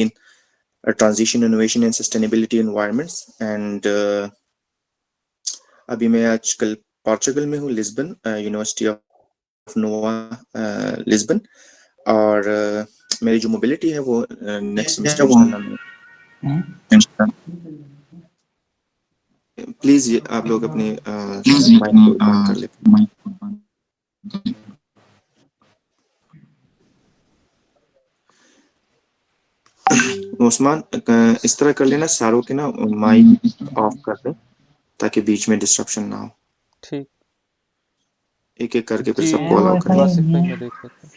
Transition innovation and sustainability environments and अभी मैं आजकल पोर्चुगल में हूँ, Lisbon, university of Nova Lisbon, और मेरी जो मोबिलिटी है वो नेक्स्ट सेमेस्टर इंशाल्लाह। प्लीज आप लोग अपने माइक को बंद कर लेते। उस्मान, इस तरह कर लेना, सारों के ना माइक ऑफ कर दे ताकि बीच में डिस्ट्रप्शन ना हो। ठीक, एक एक करके फिर जी सबको अलाउ करें। वासिफ भाई मैं देख लेता हूँ।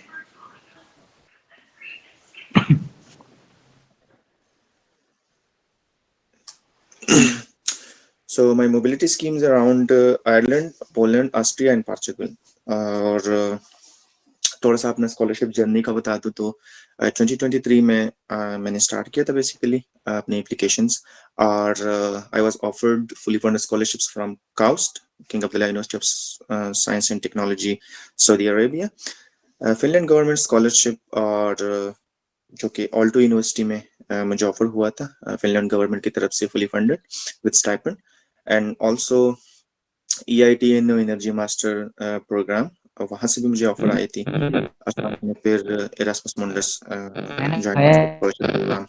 So my mobility schemes around Ireland, Poland, Austria and Portugal. और थोड़ा सा अपना स्कॉलरशिप जर्नी का बता दूं तो 2023 में मैंने स्टार्ट किया था बेसिकली अपनी एप्लीकेशंस, और I was offered fully funded scholarships from KAUST, King Abdullah University of Science and Technology, Saudi Arabia, Finland government scholarship, और जो कि ऑल्टो यूनिवर्सिटी में मुझे ऑफर हुआ था फिनलैंड गवर्नमेंट की तरफ से fully funded with stipend, and also EIT in energy master program, वहां से भी मुझे ऑफर आई थी। मैंने फिर Erasmus Mundus joint program.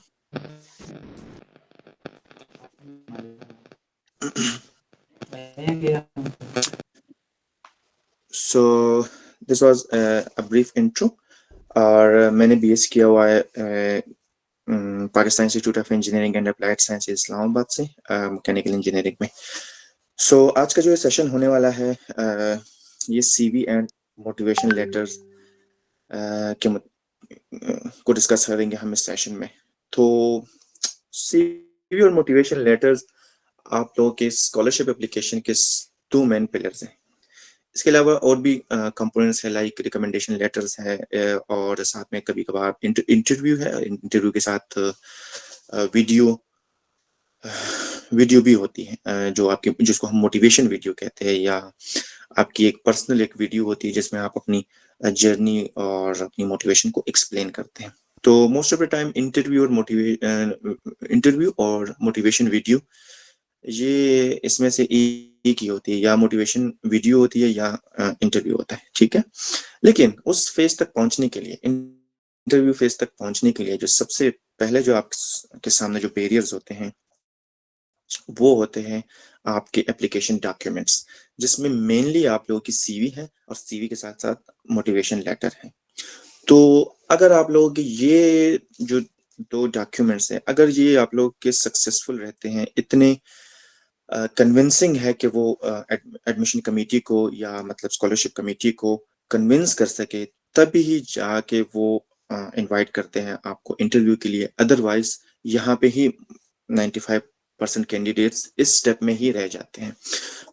So this was a brief intro, और मैंने BS किया हुआ है Pakistan Institute of Engineering and Applied Science Islamabad से, मैकेनिकल इंजीनियरिंग में। सो आज का जो सेशन होने वाला है ये CV एंड मोटिवेशन लेटर्स को डिस्कस करेंगे हम इस सेशन में। तो CV और मोटिवेशन लेटर्स आप लोगों के स्कॉलरशिप एप्लीकेशन के 2 मेन पिलर्स हैं। इसके अलावा और भी कंपोनेंट्स है, लाइक रिकमेंडेशन लेटर्स है, और साथ में कभी कभार इंटरव्यू है, इंटरव्यू के साथ वीडियो भी होती है, जो आपकी, जिसको हम मोटिवेशन वीडियो कहते हैं, या आपकी एक पर्सनल एक वीडियो होती है जिसमें आप अपनी जर्नी और अपनी मोटिवेशन को एक्सप्लेन करते हैं। तो most of the time interview और मोटिवेशन वीडियो, ये इसमें से एक ही होती है, या मोटिवेशन वीडियो होती है या इंटरव्यू होता है, ठीक है। लेकिन उस फेज तक पहुंचने के लिए, इंटरव्यू फेज तक पहुंचने के लिए, जो सबसे पहले जो आपके सामने जो बैरियर्स होते हैं वो होते हैं आपके एप्लीकेशन डॉक्यूमेंट्स, जिसमें मेनली आप लोगों की CV है और CV के साथ साथ मोटिवेशन लेटर है। तो अगर आप लोगों के ये जो 2 डॉक्यूमेंट्स हैं, अगर ये आप लोग के सक्सेसफुल रहते हैं, इतने कन्विंसिंग है कि वो एडमिशन कमेटी को या मतलब स्कॉलरशिप कमेटी को कन्विंस कर सके, तभी ही जाके वो इनवाइट करते हैं आपको इंटरव्यू के लिए। अदरवाइज यहाँ पे ही 95% कैंडिडेट्स इस स्टेप में ही रह जाते हैं।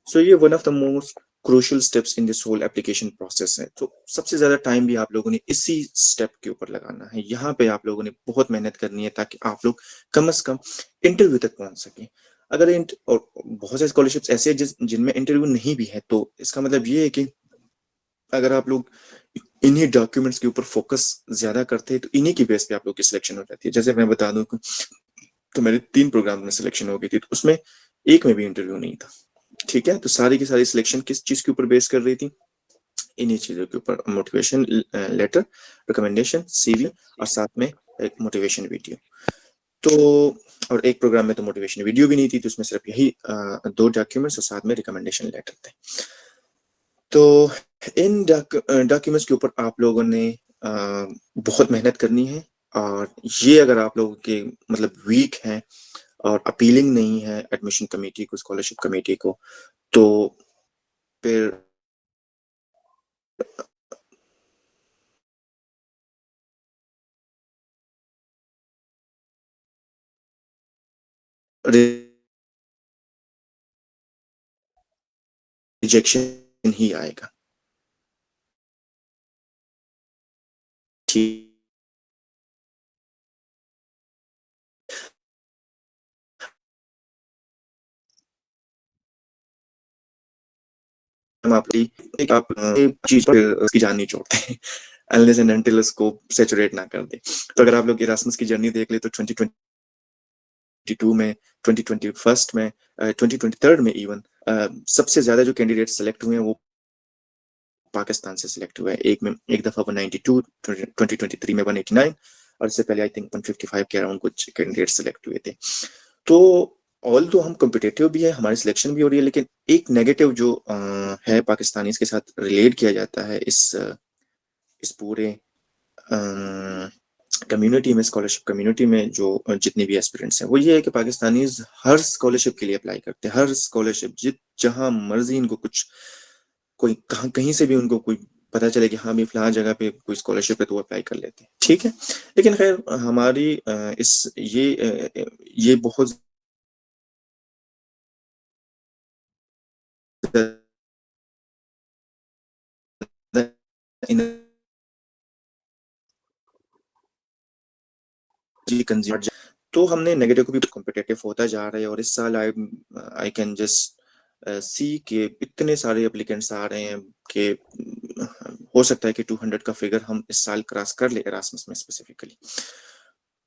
सो ये one of the most crucial steps in this whole application process है। तो सबसे ज्यादा टाइम भी आप लोगों ने इसी स्टेप के ऊपर लगाना है। यहाँ पे आप लोगों ने बहुत मेहनत करनी है ताकि आप लोग कम से कम इंटरव्यू तक पहुंच सके। अगर और बहुत से स्कॉलरशिप्स ऐसे हैं जिनमें इंटरव्यू नहीं भी है, तो इसका मतलब ये है कि अगर आप लोग इन्हीं डॉक्यूमेंट्स के ऊपर फोकस ज्यादा करते हैं तो इन्हीं की बेस पे आप लोग की सिलेक्शन हो जाती है। जैसे मैं बता दूं तो मेरे 3 प्रोग्राम में सिलेक्शन हो गई थी, तो उसमें एक में भी इंटरव्यू नहीं था, ठीक है। तो सारी की सारी सिलेक्शन किस चीज के ऊपर बेस कर रही थी? इन्हीं चीजों के ऊपर, मोटिवेशन लेटर, रिकमेंडेशन, CV, और साथ में एक मोटिवेशन वीडियो। तो और एक प्रोग्राम में तो मोटिवेशन वीडियो भी नहीं थी, तो उसमें सिर्फ यही 2 डॉक्यूमेंट्स और साथ में रिकमेंडेशन लेटर थे। तो इन डॉक्यूमेंट्स के ऊपर आप लोगों ने बहुत मेहनत करनी है, और ये अगर आप लोगों के मतलब वीक हैं और अपीलिंग नहीं है एडमिशन कमेटी को, स्कॉलरशिप कमेटी को, तो फिर रिजेक्शन ही आएगा, ठीक। हम आप चीज पर उसकी जान नहीं छोड़ते। अनलेस एंड अनटिल उसको सैचुरेट ना कर दे। तो अगर आप लोग इरास्मस की जर्नी देख ले तो 2022 में, 2021 में, 2023 में इवन सबसे ज्यादा जो कैंडिडेट सेलेक्ट हुए हैं वो पाकिस्तान से सिलेक्ट हुआ है। एक दफा 192, 2023 में 189, और इससे पहले आई थिंक 155 के अराउंड कुछ कैंडिडेट सेलेक्ट हुए थे। तो ऑल तो हम कॉम्पिटेटिव भी है, हमारी सिलेक्शन भी हो रही है, लेकिन एक नेगेटिव जो है पाकिस्तानी के साथ रिलेट किया जाता है इस पूरे कम्युनिटी में, स्कॉलरशिप कम्युनिटी में, जो जितने भी एस्पिरेंट्स हैं, वो ये है कि पाकिस्तानी हर स्कॉलरशिप के लिए अप्लाई करते हैं। हर स्कॉलरशिप जहां मर्जी इनको कुछ कोई कहीं से भी उनको कोई पता चले कि हाँ भी फलां जगह पे कोई स्कॉलरशिप है तो वो अप्लाई कर लेते हैं, ठीक है। लेकिन खैर हमारी ये बहुत कंज्यूमर, तो हमने नेगेटिव को भी कॉम्पिटेटिव होता जा रहा है। और इस साल आई कैन जस्ट सी के इतने सारे एप्लीकेंट्स आ रहे हैं कि हो सकता है कि 200 का फिगर हम इस साल क्रॉस कर ले एरास्मस में स्पेसिफिकली।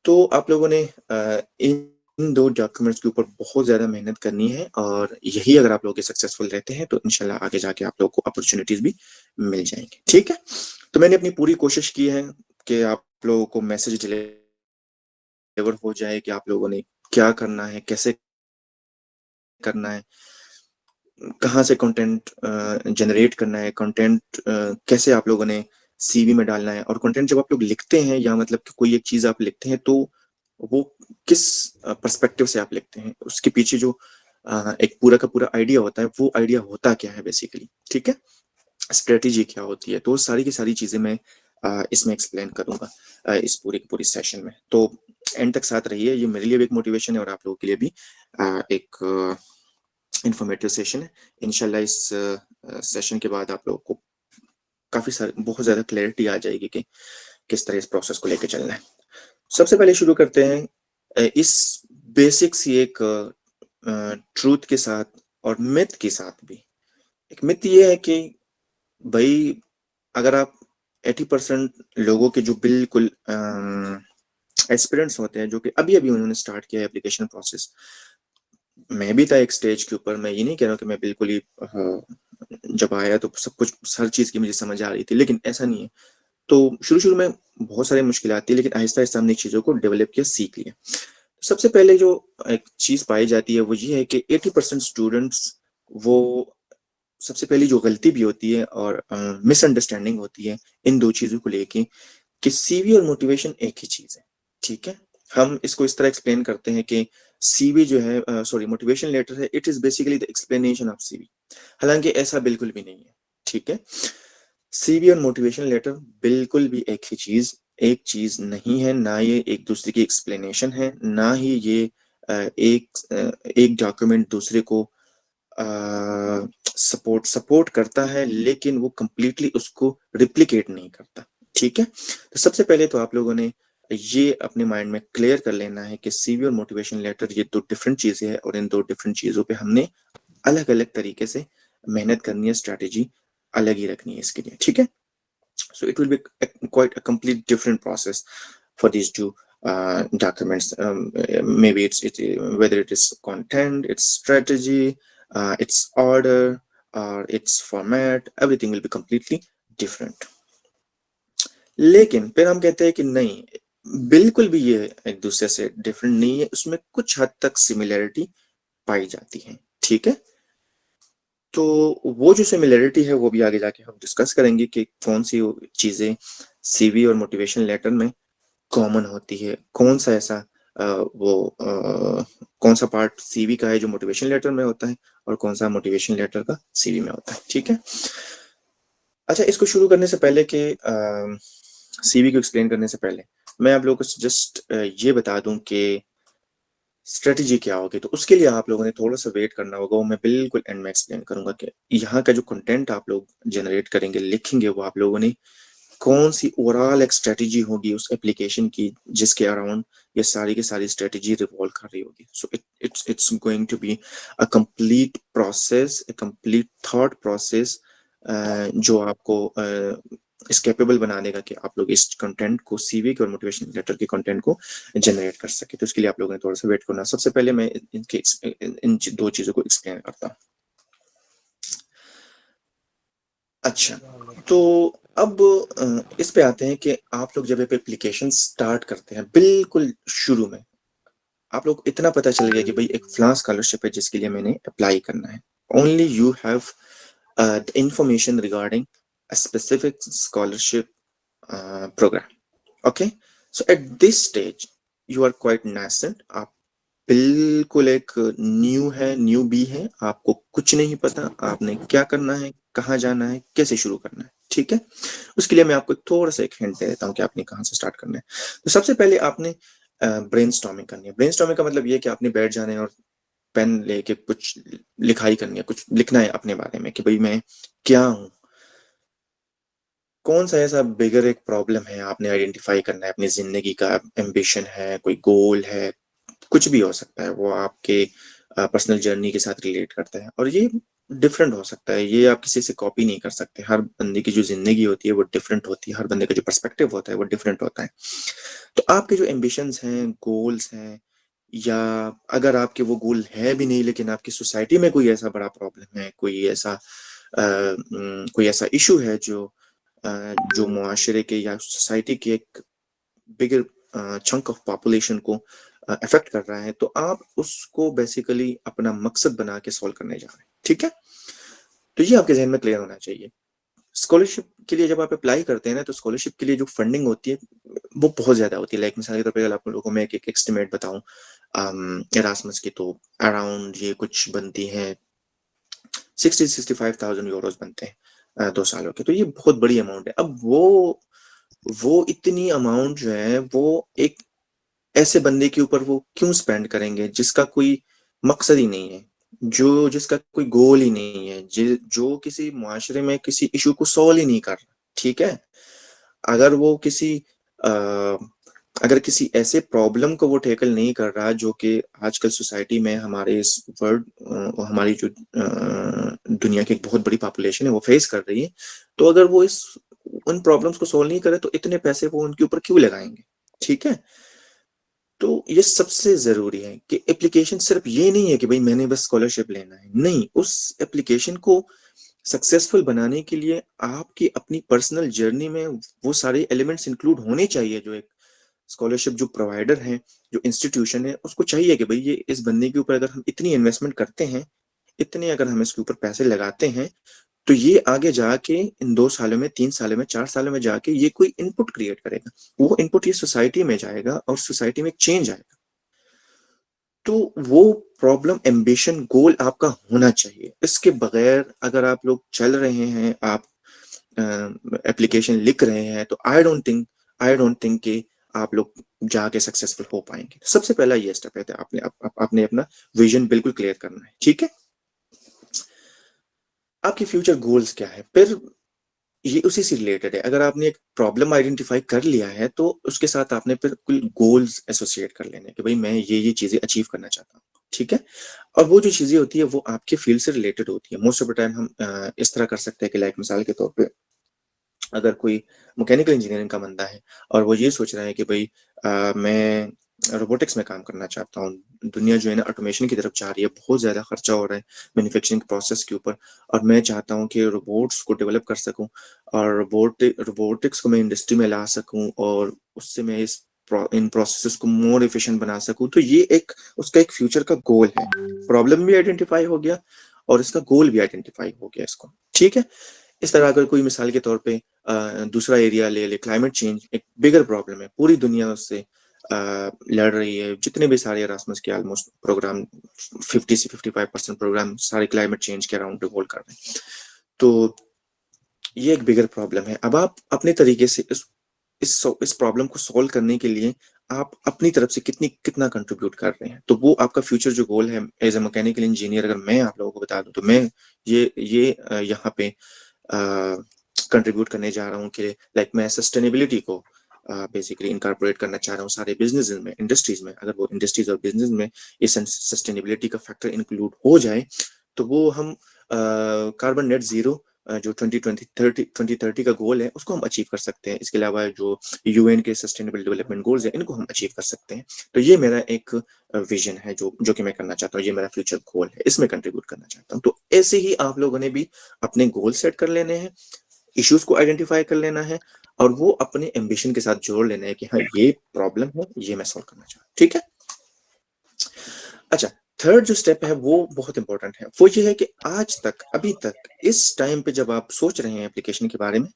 तो आप लोगों ने इन दो डॉक्यूमेंट्स के ऊपर बहुत ज्यादा मेहनत करनी है, और यही अगर आप लोग सक्सेसफुल रहते हैं तो इंशाल्लाह आगे जाके आप लोग को अपॉर्चुनिटीज भी मिल जाएंगे, ठीक है। तो मैंने अपनी पूरी कोशिश की है कि आप लोगों को मैसेज डिलीवर हो जाए कि आप लोगों ने क्या करना है, कैसे करना है, कहाँ से कंटेंट जनरेट करना है, कंटेंट कैसे आप लोगों ने सीवी में डालना है, और कंटेंट जब आप लोग लिखते हैं या मतलब कि कोई एक चीज आप लिखते हैं तो वो किस पर्सपेक्टिव से आप लिखते हैं, उसके पीछे जो एक पूरा का पूरा आइडिया होता है, वो आइडिया होता क्या है बेसिकली, ठीक है। स्ट्रेटेजी क्या होती है, तो सारी की सारी चीजें मैं इसमें एक्सप्लेन करूंगा इस पूरी की पूरी सेशन में। तो एंड तक साथ रहिए, ये मेरे लिए भी एक मोटिवेशन है और आप लोगों के लिए भी एक इंफॉर्मेटिव सेशन है। इंशाल्लाह इस सेशन के बाद आप लोगों को काफी सारी बहुत ज्यादा क्लैरिटी आ जाएगी कि किस तरह इस प्रोसेस को लेकर चलना है। सबसे पहले शुरू करते हैं इस बेसिक सी एक ट्रूथ के साथ और मिथ के साथ भी। एक मिथ ये है कि भाई अगर आप 80% लोगों के जो बिल्कुल एस्पिरेंट्स होते हैं, जो कि अभी अभी उन्होंने स्टार्ट किया है एप्लीकेशन प्रोसेस, मैं भी था एक स्टेज के ऊपर, मैं ये नहीं कह रहा हूँ कि मैं बिल्कुल ही जब आया तो सब कुछ हर चीज की मुझे समझ आ रही थी, लेकिन ऐसा नहीं है। तो शुरू शुरू में बहुत सारी मुश्किल आती है, लेकिन आहिस्ता आहिस्ता हमने चीजों को डेवलप किया, सीख लिया। सबसे पहले जो एक चीज पाई जाती है वो ये है कि 80% स्टूडेंट्स, वो सबसे पहली जो गलती भी होती है और मिसअंडरस्टैंडिंग होती है इन दो चीजों को लेके, कि सीवी और मोटिवेशन एक ही चीज है, ठीक है। हम इसको इस तरह एक्सप्लेन करते हैं कि सीवी जो है, सॉरी, मोटिवेशन लेटर है, it is basically the explanation of CV. हालांकि ऐसा बिल्कुल भी नहीं है, ठीक है। सीवी और मोटिवेशन लेटर बिल्कुल भी एक चीज नहीं है, ना ये एक दूसरे की एक्सप्लेनेशन है, ना ही ये एक डॉक्यूमेंट दूसरे को सपोर्ट करता है, लेकिन वो कंप्लीटली उसको रिप्लिकेट नहीं करता, ठीक है। तो सबसे पहले तो आप लोगों ने ये अपने माइंड में क्लियर कर लेना है कि सीवी और मोटिवेशन लेटर ये दो डिफरेंट चीजें हैं, और इन दो डिफरेंट चीजों पे हमने अलग अलग तरीके से मेहनत करनी है, स्ट्रैटेजी अलग ही रखनी है इसके लिए, ठीक है। So it will be quite a complete different process for these two documents. Maybe it's whether it is content, its strategy, its order, or its format, everything will be completely different. लेकिन फिर हम कहते हैं कि नहीं, बिल्कुल भी ये एक दूसरे से डिफरेंट नहीं है, उसमें कुछ हद तक सिमिलैरिटी पाई जाती है, ठीक है। तो वो जो सिमिलैरिटी है वो भी आगे जाके हम डिस्कस करेंगे कि कौन सी चीजें सीवी और मोटिवेशन लेटर में कॉमन होती है, कौन सा ऐसा कौन सा पार्ट सीवी का है जो मोटिवेशन लेटर में होता है, और कौन सा मोटिवेशन लेटर का सीवी में होता है, ठीक है। अच्छा, इसको शुरू करने से पहले कि सीवी को एक्सप्लेन करने से पहले मैं आप लोगों को जस्ट ये बता दूं कि स्ट्रेटजी क्या होगी। तो उसके लिए आप लोगों ने थोड़ा सा वेट करना होगा, वो मैं बिल्कुल एंड में एक्सप्लेन करूंगा कि यहाँ का जो कंटेंट आप लोग जनरेट करेंगे, लिखेंगे, वो आप लोगों ने कौन सी ओवरऑल एक स्ट्रेटजी होगी उस एप्लीकेशन की, जिसके अराउंड ये सारी की सारी स्ट्रेटजी रिवॉल्व कर रही होगी। So it's going to be a complete process, a complete thought process, जो आपको इस कैपेबल बना देगा कि आप लोग इस कंटेंट को, सीवी के और मोटिवेशन लेटर के कंटेंट को जनरेट कर सके। तो इसके लिए आप लोगों ने थोड़ा सा वेट करना। सबसे पहले मैं इन दो चीजों को एक्सप्लेन करता हूँ। अच्छा, तो अब इस पे आते हैं कि आप लोग जब एक एप्लीकेशन स्टार्ट करते हैं, बिल्कुल शुरू में आप लोग इतना पता चल गया कि भाई एक फ्लां स्कॉलरशिप है जिसके लिए मैंने अप्लाई करना है। Only you have the information regarding a specific scholarship program. Okay, so at this stage you are quite nascent। आप बिल्कुल एक न्यू है, न्यू बी है, आपको कुछ नहीं पता आपने क्या करना है, कहाँ जाना है, कैसे शुरू करना है। ठीक है, उसके लिए मैं आपको थोड़ा सा एक हिंट दे देता हूँ कि आपने कहाँ से स्टार्ट करना है। तो सबसे पहले आपने ब्रेनस्टॉर्मिंग करनी है। ब्रेनस्टॉर्मिंग का मतलब ये है कि आपने बैठ जाना है और पेन लेके कुछ लिखाई करनी है, कुछ लिखना है अपने बारे में कि भाई मैं क्या हूँ, कौन सा ऐसा बिगर एक प्रॉब्लम है आपने आइडेंटिफाई करना है, अपनी जिंदगी का एम्बिशन है, कोई गोल है, कुछ भी हो सकता है, वो आपके पर्सनल जर्नी के साथ रिलेट करता है। और ये डिफरेंट हो सकता है, ये आप किसी से कॉपी नहीं कर सकते। हर बंदे की जो जिंदगी होती है वो डिफरेंट होती है, हर बंदे का जो पर्सपेक्टिव होता है वो डिफरेंट होता है। तो आपके जो एम्बिशंस हैं, गोल्स हैं, या अगर आपके वो गोल है भी नहीं लेकिन आपकी सोसाइटी में कोई ऐसा बड़ा प्रॉब्लम है, कोई ऐसा इशू है जो मुआशरे के या सोसाइटी के एक बिगर चंक ऑफ पॉपुलेशन को अफेक्ट कर रहा है, तो आप उसको बेसिकली अपना मकसद बना के सॉल्व करने जा रहे हैं। ठीक है, तो ये आपके जहन में क्लियर होना चाहिए। स्कॉलरशिप के लिए जब आप अप्लाई करते हैं ना, तो स्कॉलरशिप के लिए जो फंडिंग होती है वो बहुत ज्यादा होती है। लाइक मिसाल के तौर पर अगर आप लोगों को मैं एक एस्टिमेट बताऊं एरास्मस की, तो अराउंड ये कुछ बनती है 60-65,000 यूरोज बनते हैं 2 सालों के। तो ये बहुत बड़ी अमाउंट है। अब वो इतनी अमाउंट जो है वो एक ऐसे बंदे के ऊपर वो क्यों स्पेंड करेंगे जिसका कोई मकसद ही नहीं है, जिसका कोई गोल ही नहीं है, जो किसी मुआशरे में किसी इशू को सॉल्व ही नहीं कर रहा। ठीक है, अगर वो किसी आ, अगर किसी ऐसे प्रॉब्लम को वो टैकल नहीं कर रहा जो कि आजकल सोसाइटी में हमारे इस वर्ल्ड हमारी जो दुनिया की एक बहुत बड़ी पॉपुलेशन है वो फेस कर रही है, तो अगर वो इस उन प्रॉब्लम्स को सॉल्व नहीं करे तो इतने पैसे वो उनके ऊपर क्यों लगाएंगे। ठीक है, तो ये सबसे जरूरी है कि एप्लीकेशन सिर्फ ये नहीं है कि भाई मैंने बस स्कॉलरशिप लेना है, नहीं, उस एप्लीकेशन को सक्सेसफुल बनाने के लिए आपकी अपनी पर्सनल जर्नी में वो सारे एलिमेंट्स इंक्लूड होने चाहिए जो एक स्कॉलरशिप जो प्रोवाइडर है, जो इंस्टीट्यूशन है, उसको चाहिए कि भाई ये इस बंदे के ऊपर अगर हम इतनी इन्वेस्टमेंट करते हैं, इतने अगर हम इसके ऊपर पैसे लगाते हैं, तो ये आगे जाके इन 2 सालों में, 3 सालों में, 4 सालों में जाके ये कोई इनपुट क्रिएट करेगा। वो इनपुट ये सोसाइटी में जाएगा और सोसाइटी में एक चेंज आएगा। तो वो प्रॉब्लम, एम्बिशन, गोल आपका होना चाहिए। इसके बगैर अगर आप लोग चल रहे हैं, आप एप्लीकेशन लिख रहे हैं, तो आई डोंट थिंक कि आप लोग जाके सक्सेसफुल हो पाएंगे। सबसे पहला ये स्टेप है, आपने अपना विजन बिल्कुल क्लियर करना है। ठीक है, आपके फ्यूचर गोल्स क्या है, फिर ये उसी से रिलेटेड है। अगर आपने एक प्रॉब्लम आइडेंटिफाई कर लिया है तो उसके साथ आपने फिर कुछ गोल्स एसोसिएट कर लेने कि भाई मैं ये चीजें अचीव करना चाहता हूँ। ठीक है, और वो जो चीजें होती है वो आपके फील्ड से रिलेटेड होती है। मोस्ट ऑफ द टाइम हम इस तरह कर सकते हैं कि लाइक मिसाल के तौर पे अगर कोई मैकेनिकल इंजीनियरिंग का बंदा है और वो ये सोच रहा है कि भाई मैं रोबोटिक्स में काम करना चाहता हूँ, दुनिया जो है ना ऑटोमेशन की तरफ जा रही है, बहुत ज्यादा खर्चा हो रहा है मैन्युफैक्चरिंग प्रोसेस के ऊपर, और मैं चाहता हूँ कि रोबोट्स को डेवलप कर सकूं और रोबोटिक्स को मैं इंडस्ट्री में ला सकूं और उससे मैं इन प्रोसेसेस को मोर एफिशिएंट बना सकूं। तो ये एक उसका एक फ्यूचर का गोल है। प्रॉब्लम भी आइडेंटिफाई हो गया और इसका गोल भी आइडेंटिफाई हो गया इसको। ठीक है, इस तरह अगर कोई मिसाल के तौर पे दूसरा एरिया ले ले, क्लाइमेट चेंज एक बिगर प्रॉब्लम है, पूरी दुनिया उससे लड़ रही है। जितने भी सारे एरास्मस के ऑलमोस्ट प्रोग्राम 50 से 55% प्रोग्राम सारे क्लाइमेट चेंज के अराउंड रिवॉल्व कर रहे हैं। तो ये एक बिगर प्रॉब्लम है। अब आप अपने तरीके से इस प्रॉब्लम को सॉल्व करने के लिए आप अपनी तरफ से कितना कंट्रीब्यूट कर रहे हैं, तो वो आपका फ्यूचर जो गोल है एज ए मैकेनिकल इंजीनियर। अगर मैं आप लोगों को बता दूं तो मैं ये यहाँ पे कंट्रीब्यूट करने जा रहा हूँ कि लाइक मैं सस्टेनेबिलिटी को बेसिकली इनकॉर्पोरेट करना चाह रहा हूँ सारे बिजनेस में, इंडस्ट्रीज में। अगर वो इंडस्ट्रीज और बिजनेस में इस सस्टेनेबिलिटी का फैक्टर इंक्लूड हो जाए तो वो हम कार्बन नेट जीरो जो 2030 का गोल है उसको हम अचीव कर सकते हैं। इसके अलावा जो यूएन के सस्टेनेबल डेवलपमेंट गोल्स है इनको हम अचीव कर सकते हैं। तो ये मेरा एक विजन है जो कि मैं करना चाहता हूँ, ये मेरा फ्यूचर गोल है, इसमें कंट्रीब्यूट करना चाहता हूँ। तो ऐसे ही आप लोगों ने भी अपने गोल सेट कर लेने हैं, इश्यूज को आइडेंटिफाई कर लेना है और वो अपने एम्बिशन के साथ जोड़ लेना है कि हाँ ये प्रॉब्लम है, ये मैं सॉल्व करना चाहता हूँ। ठीक है। अच्छा, थर्ड जो स्टेप है वो बहुत इंपॉर्टेंट है। वो ये है कि आज तक, अभी तक, इस टाइम पे जब आप सोच रहे हैं एप्लीकेशन के बारे में,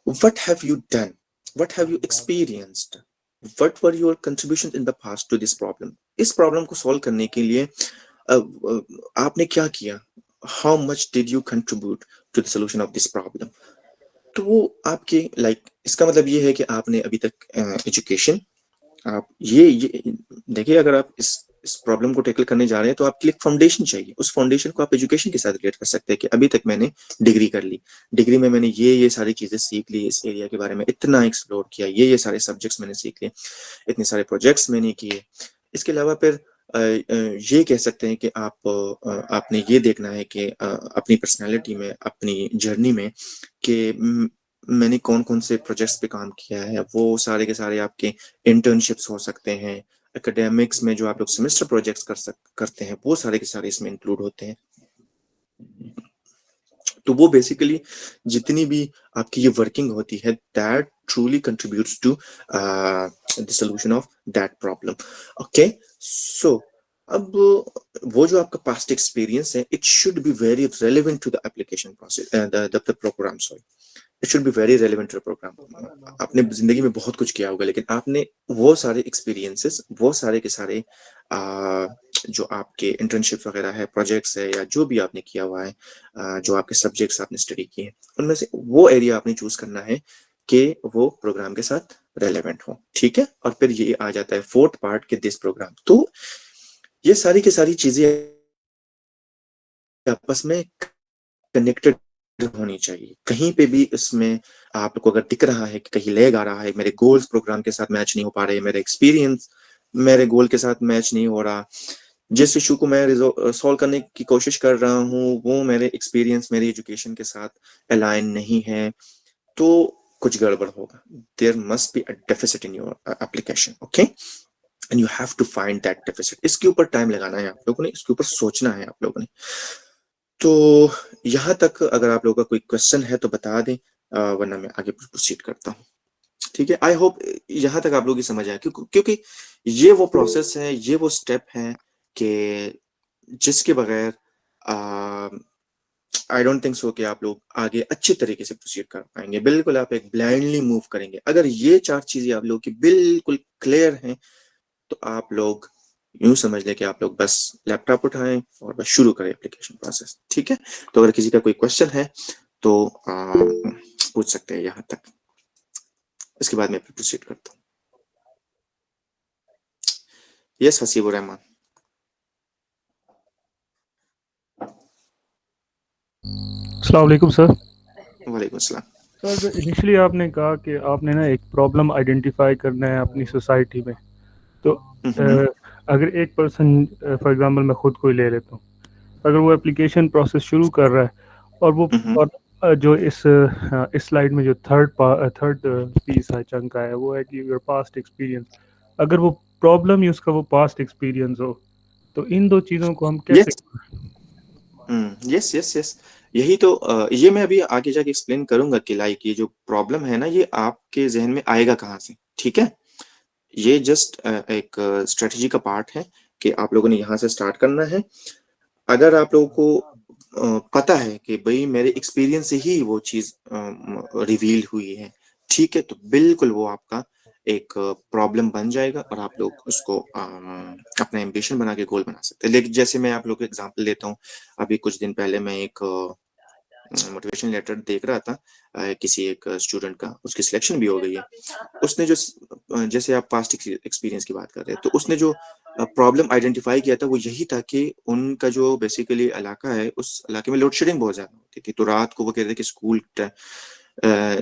what have you done, what have you experienced, what were your contribution in the past to this problem. इस प्रॉब्लम को सॉल्व करने के लिए आपने क्या किया, how much did you contribute to the solution of this problem. तो वो आपके इसका मतलब ये है कि आपने अभी तक एजुकेशन, आप ये देखिए, अगर आप इस प्रॉब्लम को टैकल करने जा रहे हैं तो आपके लिए फाउंडेशन चाहिए। उस फाउंडेशन को आप एजुकेशन के साथ रिलेट कर सकते हैं कि अभी तक मैंने डिग्री कर ली, डिग्री में मैंने ये सारी चीजें सीख ली, इस एरिया के बारे में इतना एक्सप्लोर किया, ये सारे सब्जेक्ट्स मैंने सीख लिए, इतने सारे प्रोजेक्ट्स मैंने किए। इसके अलावा फिर ये कह सकते हैं कि आपने ये देखना है कि अपनी पर्सनालिटी में, अपनी जर्नी में, कि मैंने कौन कौन से प्रोजेक्ट्स पे काम किया है। वो सारे के सारे आपके इंटर्नशिप्स हो सकते हैं, एकेडमिक्स में जो आप लोग सेमेस्टर प्रोजेक्ट्स करते हैं वो सारे के सारे इसमें इंक्लूड होते हैं। तो वो बेसिकली जितनी भी आपकी ये वर्किंग होती है, that truly contributes to the solution of that problem. Okay, so अब वो जो आपका पास्ट एक्सपीरियंस है, it should be very relevant to the application process, the program, sorry, it should be very relevant to the program. आपने जिंदगी में बहुत कुछ किया होगा, लेकिन आपने वो सारे एक्सपीरियंसेस, वो सारे के सारे जो आपके इंटर्नशिप वगैरह है, प्रोजेक्ट्स है, या जो भी आपने किया हुआ है, जो आपके सब्जेक्ट्स आपने स्टडी किए हैं, उनमें से वो एरिया आपने चूज करना है कि वो प्रोग्राम के साथ रेलेवेंट हो। ठीक है। और फिर ये आ जाता है फोर्थ पार्ट के दिस प्रोग्राम। तो ये सारी की सारी चीजें आपस में कनेक्टेड होनी चाहिए। कहीं पे भी इसमें आपको अगर दिख रहा है कि कहीं लैग आ रहा है, मेरे गोल्स प्रोग्राम के साथ मैच नहीं हो पा रहे, मेरे एक्सपीरियंस मेरे गोल के साथ मैच नहीं हो रहा, जिस इशू को मैं सॉल्व करने की कोशिश कर रहा हूँ वो मेरे एक्सपीरियंस, मेरी एजुकेशन के साथ अलाइन नहीं है, तो कुछ गड़बड़ होगा। There must be a deficit in your application. Okay, and you have to find that deficit. इसके ऊपर टाइम लगाना है आप लोगों ने, इसके ऊपर सोचना है आप लोगों ने। तो यहाँ तक अगर आप लोगों का कोई क्वेश्चन है तो बता दें, वरना मैं आगे प्रोसीड करता हूँ। ठीक है, आई होप यहाँ तक आप लोग की समझ आए, क्योंकि ये वो प्रोसेस है, ये वो स्टेप है कि जिसके बगैर आई डोंट थिंक सो कि आप लोग आगे अच्छे तरीके से प्रोसीड कर पाएंगे। बिल्कुल आप एक ब्लाइंडली मूव करेंगे। अगर ये चार चीजें आप लोगों की बिल्कुल क्लियर हैं तो आप लोग यूं समझ लें कि आप लोग बस लैपटॉप उठाएं और बस शुरू करें एप्लीकेशन प्रोसेस। ठीक है। तो अगर किसी का कोई क्वेश्चन है तो पूछ सकते हैं यहाँ तक, इसके बाद मैं प्रोसीड करता हूँ। यस, हसीबुर रहमान। अस्सलाम वालेकुम सर। वालेकुम अस्सलाम। सर जो इनिशियली आपने कहा कि आपने ना एक प्रॉब्लम आइडेंटिफाई करना है अपनी सोसाइटी में, तो हम्म अगर एक पर्सन, फॉर एग्जांपल मैं खुद को ही ले लेता हूँ, अगर वो एप्लीकेशन प्रोसेस शुरू कर रहा है और वो हम्म और जो इस स्लाइड में जो थर्ड पीस है, चंक है, वो है कि योर पास्ट एक्सपीरियंस। अगर वो प्रॉब्लम ही उसका वो पास्ट एक्सपीरियंस हो, तो इन दो चीज़ों को हम कैसे। यस, यस यस यस, यही तो ये मैं अभी आगे जाके एक्सप्लेन करूंगा कि ये जो प्रॉब्लम है ना, ये आपके जहन में आएगा कहाँ से। ठीक है। ये जस्ट एक स्ट्रेटजी का पार्ट है कि आप लोगों ने यहाँ से स्टार्ट करना है। अगर आप लोगों को पता है कि भाई मेरे एक्सपीरियंस से ही वो चीज रिवील हुई है, ठीक है, तो बिल्कुल वो आपका एक प्रॉब्लम बन जाएगा और आप लोग उसको अपना एम्बिशन बना के गोल बना सकते हैं। लेकिन जैसे मैं आप लोग को एग्जांपल लेता हूँ, अभी कुछ दिन पहले मैं एक मोटिवेशन लेटर देख रहा था किसी एक स्टूडेंट का, उसकी सिलेक्शन भी हो गई है। उसने जो जैसे आप पास्ट एक्सपीरियंस की बात कर रहे हैं, तो उसने जो प्रॉब्लम आइडेंटिफाई किया था वो यही था कि उनका जो बेसिकली इलाका है, उस इलाके में लोड शेडिंग बहुत ज्यादा होती थी। तो रात को वो कह रहे थे कि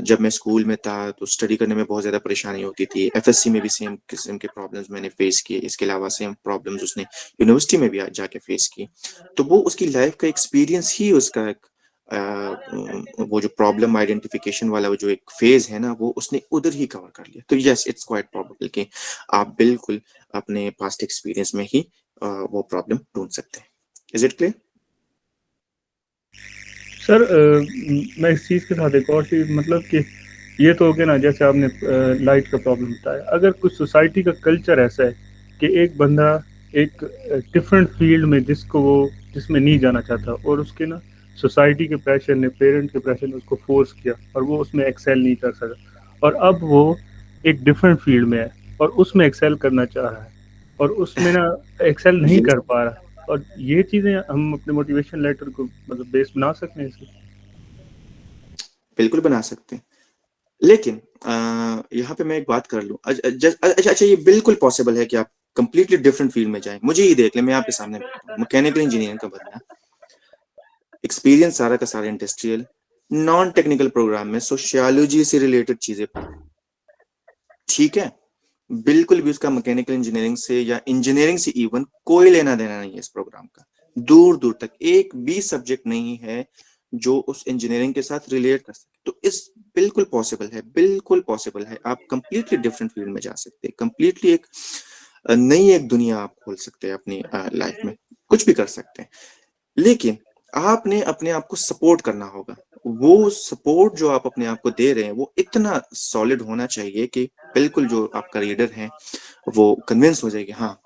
जब मैं स्कूल में था तो स्टडी करने में बहुत ज्यादा परेशानी होती थी। एफएससी में भी सेम किस्म के प्रॉब्लम्स मैंने फेस किए। इसके अलावा सेम प्रॉब्लम्स उसने यूनिवर्सिटी में भी जाके फेस की। तो वो उसकी लाइफ का एक्सपीरियंस ही उसका एक वो जो प्रॉब्लम आइडेंटिफिकेशन वाला वो जो एक फेज है ना, वो उसने उधर ही कवर कर लिया। तो यस, इट्स क्वाइट प्रोबेबल कि आप बिल्कुल अपने पास्ट एक्सपीरियंस में ही वो प्रॉब्लम ढूंढ सकते हैं। Is it clear? सर मैं इस चीज़ के साथ एक और चीज़, मतलब कि ये तो हो गया ना, जैसे आपने लाइट का प्रॉब्लम बताया, अगर कुछ सोसाइटी का कल्चर ऐसा है कि एक बंदा एक डिफरेंट फील्ड में जिसमें नहीं जाना चाहता, और उसके ना सोसाइटी के प्रेशर ने, पेरेंट के प्रेशर ने उसको फोर्स किया और वो उसमें एक्सेल नहीं कर सका, और अब वो एक डिफरेंट फील्ड में है और उसमें एक्सेल करना चाह रहा है और उसमें ना एक्सेल नहीं ये कर पा रहा, और ये चीज़ें हम अपने मोटिवेशन लेटर को मतलब बेस बना सकते हैं इससे। बिल्कुल बना सकते हैं, लेकिन यहाँ पे मैं एक बात कर लूँ। अच्छा अच्छा, ये बिल्कुल पॉसिबल है कि आप कंप्लीटली डिफरेंट फील्ड में जाएं। मुझे ये देख लें, मैं आपके सामने बैठा हूँ, मैकेनिकल इंजीनियर का बंदा, एक्सपीरियंस सारा का सारा इंडस्ट्रियल, नॉन टेक्निकल प्रोग्राम में सोशियोलॉजी से रिलेटेड चीजें पढ़ रहे हैं, ठीक है? बिल्कुल भी उसका मैकेनिकल इंजीनियरिंग से या इंजीनियरिंग से इवन कोई लेना देना नहीं है इस प्रोग्राम का। दूर दूर तक एक भी सब्जेक्ट नहीं है जो उस इंजीनियरिंग के साथ रिलेट कर सके। तो इस बिल्कुल पॉसिबल है, बिल्कुल पॉसिबल है, आप कंप्लीटली डिफरेंट फील्ड में जा सकते हैं, कंप्लीटली एक नई एक दुनिया आप खोल सकते हैं अपनी लाइफ में, कुछ भी कर सकते हैं। लेकिन आपने अपने आप को सपोर्ट करना होगा। वो सपोर्ट जो आप अपने आप को दे रहे हैं वो इतना सॉलिड होना चाहिए कि बिल्कुल जो आपका रीडर है वो कन्विंस हो जाए कि हाँ,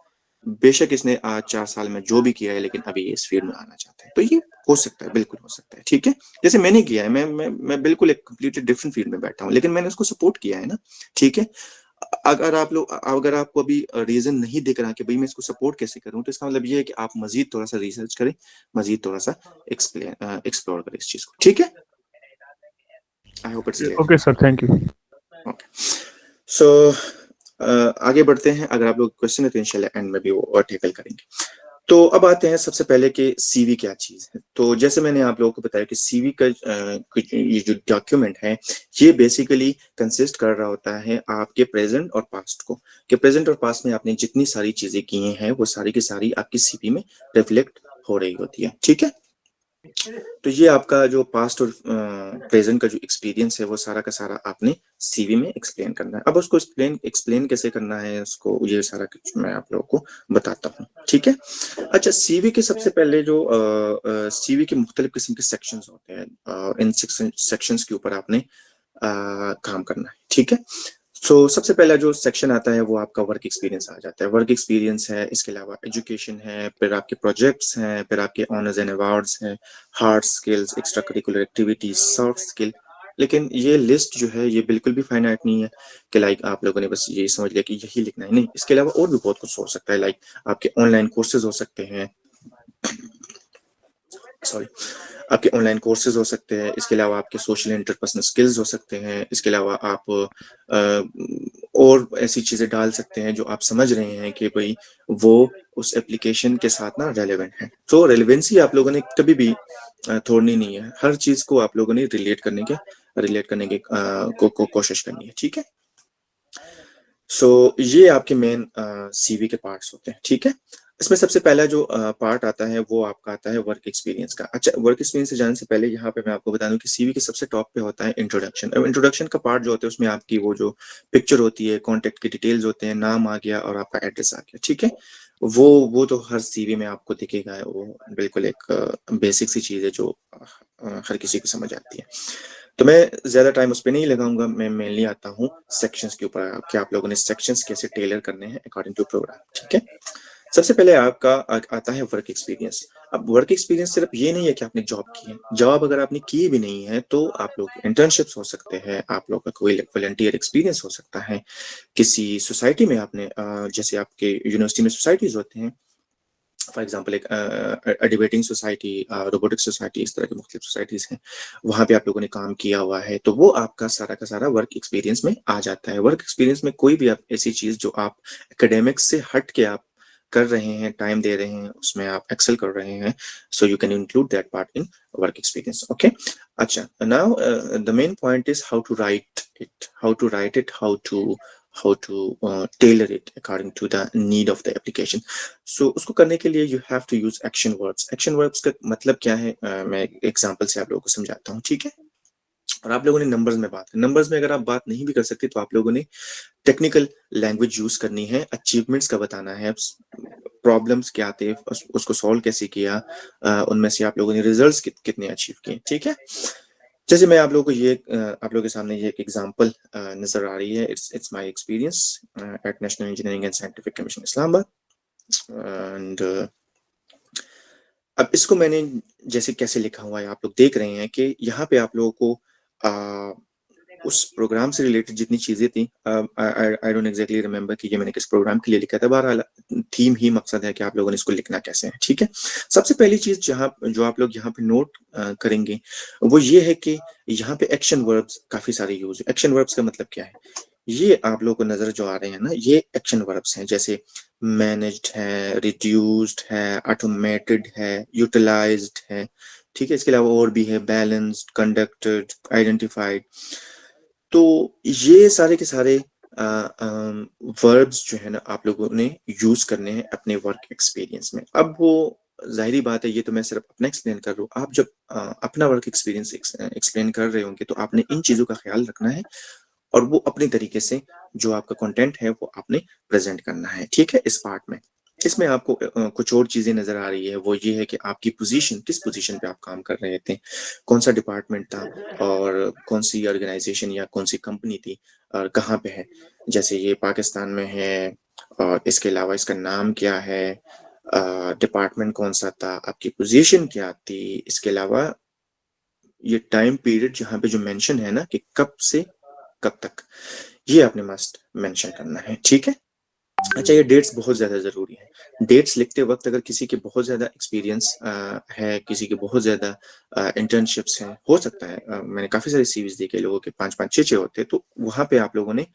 बेशक इसने आज 4 साल में जो भी किया है, लेकिन अभी ये इस फील्ड में आना चाहते हैं। तो ये हो सकता है, बिल्कुल हो सकता है, ठीक है? जैसे मैंने किया है, मैं बिल्कुल एक कंप्लीटली डिफरेंट फील्ड में बैठा हूँ, लेकिन मैंने उसको सपोर्ट किया है ना, ठीक है? अगर आपको अभी रीजन नहीं दिख रहा कि भाई मैं इसको सपोर्ट कैसे करूं, तो इसका मतलब ये है कि आप मजीद थोड़ा सा रिसर्च करें, मजीद थोड़ा सा एक्सप्लोर करें इस चीज को, ठीक है? I hope it's clear. Okay sir, thank you. Okay, so आगे बढ़ते हैं। अगर आप लोग क्वेश्चन है तो इंशाल्लाह एंड में भी वो और टैकल करेंगे। तो अब आते हैं सबसे पहले कि सीवी क्या चीज है। तो जैसे मैंने आप लोगों को बताया कि सीवी का ये जो डॉक्यूमेंट है, ये बेसिकली कंसिस्ट कर रहा होता है आपके प्रेजेंट और पास्ट को, कि प्रेजेंट और पास्ट में आपने जितनी सारी चीजें की हैं वो सारी की सारी आपकी सीवी में रिफ्लेक्ट हो रही होती है, ठीक है? तो ये आपका जो पास्ट और प्रेजेंट का जो एक्सपीरियंस है वो सारा का सारा आपने सीवी में एक्सप्लेन करना है। अब उसको एक्सप्लेन कैसे करना है, उसको ये सारा कुछ मैं आप लोगों को बताता हूँ, ठीक है? अच्छा, सीवी के सबसे पहले जो सीवी के मुख्तलिफ किस्म के सेक्शंस होते हैं, इन सेक्शंस के ऊपर आपने काम करना है, ठीक है? सो सबसे पहला जो सेक्शन आता है वो आपका वर्क एक्सपीरियंस आ जाता है। वर्क एक्सपीरियंस है, इसके अलावा एजुकेशन है, फिर आपके प्रोजेक्ट्स हैं, फिर आपके ऑनर्स एंड अवार्ड्स हैं, hard skills, extra curricular activities, soft skill. लेकिन ये लिस्ट जो है ये बिल्कुल भी फाइनाइट नहीं है कि लाइक आप लोगों ने बस ये समझ लिया कि यही लिखना है, नहीं, इसके अलावा और भी बहुत कुछ हो सकता है। लाइक आपके ऑनलाइन कोर्सेज हो सकते हैं, सॉरी, आपके ऑनलाइन कोर्सेज हो सकते हैं, इसके अलावा आपके सोशल इंटरपर्सनल स्किल्स हो सकते हैं, इसके अलावा आप और ऐसी चीजें डाल सकते हैं जो आप समझ रहे हैं कि भाई वो उस एप्लीकेशन के साथ ना रेलेवेंट है। तो रेलेवेंसी आप लोगों ने कभी भी छोड़नी नहीं है, हर चीज को आप लोगों ने रिलेट करने की कोशिश करनी है, ठीक है? सो ये आपके मेन सीवी के पार्ट्स होते हैं, ठीक है? इसमें सबसे पहला जो पार्ट आता है वो आपका आता है वर्क एक्सपीरियंस का। अच्छा, वर्क एक्सपीरियंस से जाने से पहले यहाँ पे मैं आपको बता दूं कि सीवी के सबसे टॉप पे होता है इंट्रोडक्शन। अब इंट्रोडक्शन का पार्ट जो होता है उसमें आपकी वो जो पिक्चर होती है, कॉन्टेक्ट की डिटेल्स होते हैं, नाम आ गया और आपका एड्रेस आ गया, ठीक है? वो तो हर सीवी में आपको दिखेगा, वो बिल्कुल एक बेसिक सी चीज है जो हर किसी को समझ आती है। तो मैं ज्यादा टाइम उस पर नहीं लगाऊंगा, मैं मेनली आता हूँ सेक्शंस के ऊपर कि आप लोगों ने सेक्शंस कैसे टेलर करने हैं अकॉर्डिंग टू प्रोग्राम, ठीक है? सबसे पहले आपका आता है वर्क एक्सपीरियंस। अब वर्क एक्सपीरियंस सिर्फ ये नहीं है कि आपने जॉब की है, जॉब अगर आपने की भी नहीं है तो आप लोग इंटर्नशिप्स हो सकते हैं, आप लोग का कोई वॉलंटियर एक्सपीरियंस हो सकता है, किसी सोसाइटी में आपने जैसे आपके यूनिवर्सिटी में सोसाइटीज होते हैं, फॉर एग्जाम्पल एक डिबेटिंग सोसाइटी, रोबोटिक सोसाइटी, इस तरह की मुख्तलिफ सोसाइटीज हैं, वहां पे आप लोगों ने काम किया हुआ है, तो वो आपका सारा का सारा वर्क एक्सपीरियंस में आ जाता है। वर्क एक्सपीरियंस में कोई भी आप ऐसी चीज जो आप एकेडमिक्स से हट के आप कर रहे हैं, टाइम दे रहे हैं, उसमें आप एक्सेल कर रहे हैं, so you can include that part in work experience, okay? अच्छा, now the main point is how to write it, how to how to tailor it according to the need of the application. So उसको करने के लिए you have to use action verbs. Action verbs का मतलब क्या है, मैं example से आप लोगों को समझाता हूँ, ठीक है। और आप लोगों ने नंबर्स में अगर आप बात नहीं भी कर सकते तो आप लोगों ने टेक्निकल लैंग्वेज यूज करनी है, अचीवमेंट्स का बताना है, प्रॉब्लम्स क्या थे, उसको सॉल्व कैसे किया, उनमें से आप लोगों ने रिजल्ट्स कितने अचीव किए, ठीक है। जैसे मैं आप लोगों को ये आप लोगों के सामने ये एक एग्जांपल नजर आ रही है, it's my experience eight national engineering and scientific commission Islamabad. And अब इसको मैंने जैसे कैसे लिखा हुआ है आप लोग देख रहे हैं कि यहाँ पे आप लोगों को उस प्रोग्राम से रिलेटेड जितनी चीजें थी, आई डोंट एग्जैक्टली रिमेम्बर कि ये मैंने किस प्रोग्राम के लिए लिखा था, बहरहाल थीम ही मकसद है कि आप लोगों ने इसको लिखना कैसे है, ठीक है। सबसे पहली चीज जो आप लोग यहाँ पे नोट करेंगे वो ये है कि यहाँ पे एक्शन वर्ब्स काफी सारे यूज है। एक्शन वर्ब्स का मतलब क्या है, ये आप लोगों को नजर जो आ रहे हैं ना, ये एक्शन वर्ब्स हैं, जैसे मैनेज्ड है, रिड्यूस्ड है, ऑटोमेटेड है, यूटिलाइज्ड है, ठीक है। इसके अलावा और भी है, बैलेंस्ड, कंडक्टेड, आइडेंटिफाइड। तो ये सारे के सारे वर्ब्स जो है ना आप लोगों ने यूज करने हैं अपने वर्क एक्सपीरियंस में। अब वो जाहिर बात है, ये तो मैं सिर्फ अपना एक्सप्लेन कर रहा हूँ, आप जब अपना वर्क एक्सपीरियंस एक्सप्लेन कर रहे होंगे तो आपने इन चीजों का ख्याल रखना है और वो अपने तरीके से जो आपका कंटेंट है वो आपने प्रेजेंट करना है, ठीक है। इस पार्ट में इसमें आपको कुछ और चीजें नजर आ रही है, वो ये है कि आपकी पोजीशन, किस पोजीशन पे आप काम कर रहे थे, कौन सा डिपार्टमेंट था और कौन सी ऑर्गेनाइजेशन या कौन सी कंपनी थी और कहाँ पे है। जैसे ये पाकिस्तान में है, और इसके अलावा इसका नाम क्या है, डिपार्टमेंट कौन सा था, आपकी पोजीशन क्या थी, इसके अलावा ये टाइम पीरियड जहाँ पे जो मेंशन है ना कि कब से कब तक, ये आपने मस्ट मेंशन करना है, ठीक है। अच्छा, ये डेट्स बहुत ज्यादा जरूरी है। डेट्स लिखते वक्त अगर किसी के बहुत ज्यादा एक्सपीरियंस है, किसी के बहुत ज्यादा इंटर्नशिप्स हैं, हो सकता है मैंने काफी सारे सीवीज देखे लोगों के 5-5 6-6 होते हैं, तो वहां पे आप लोगों ने,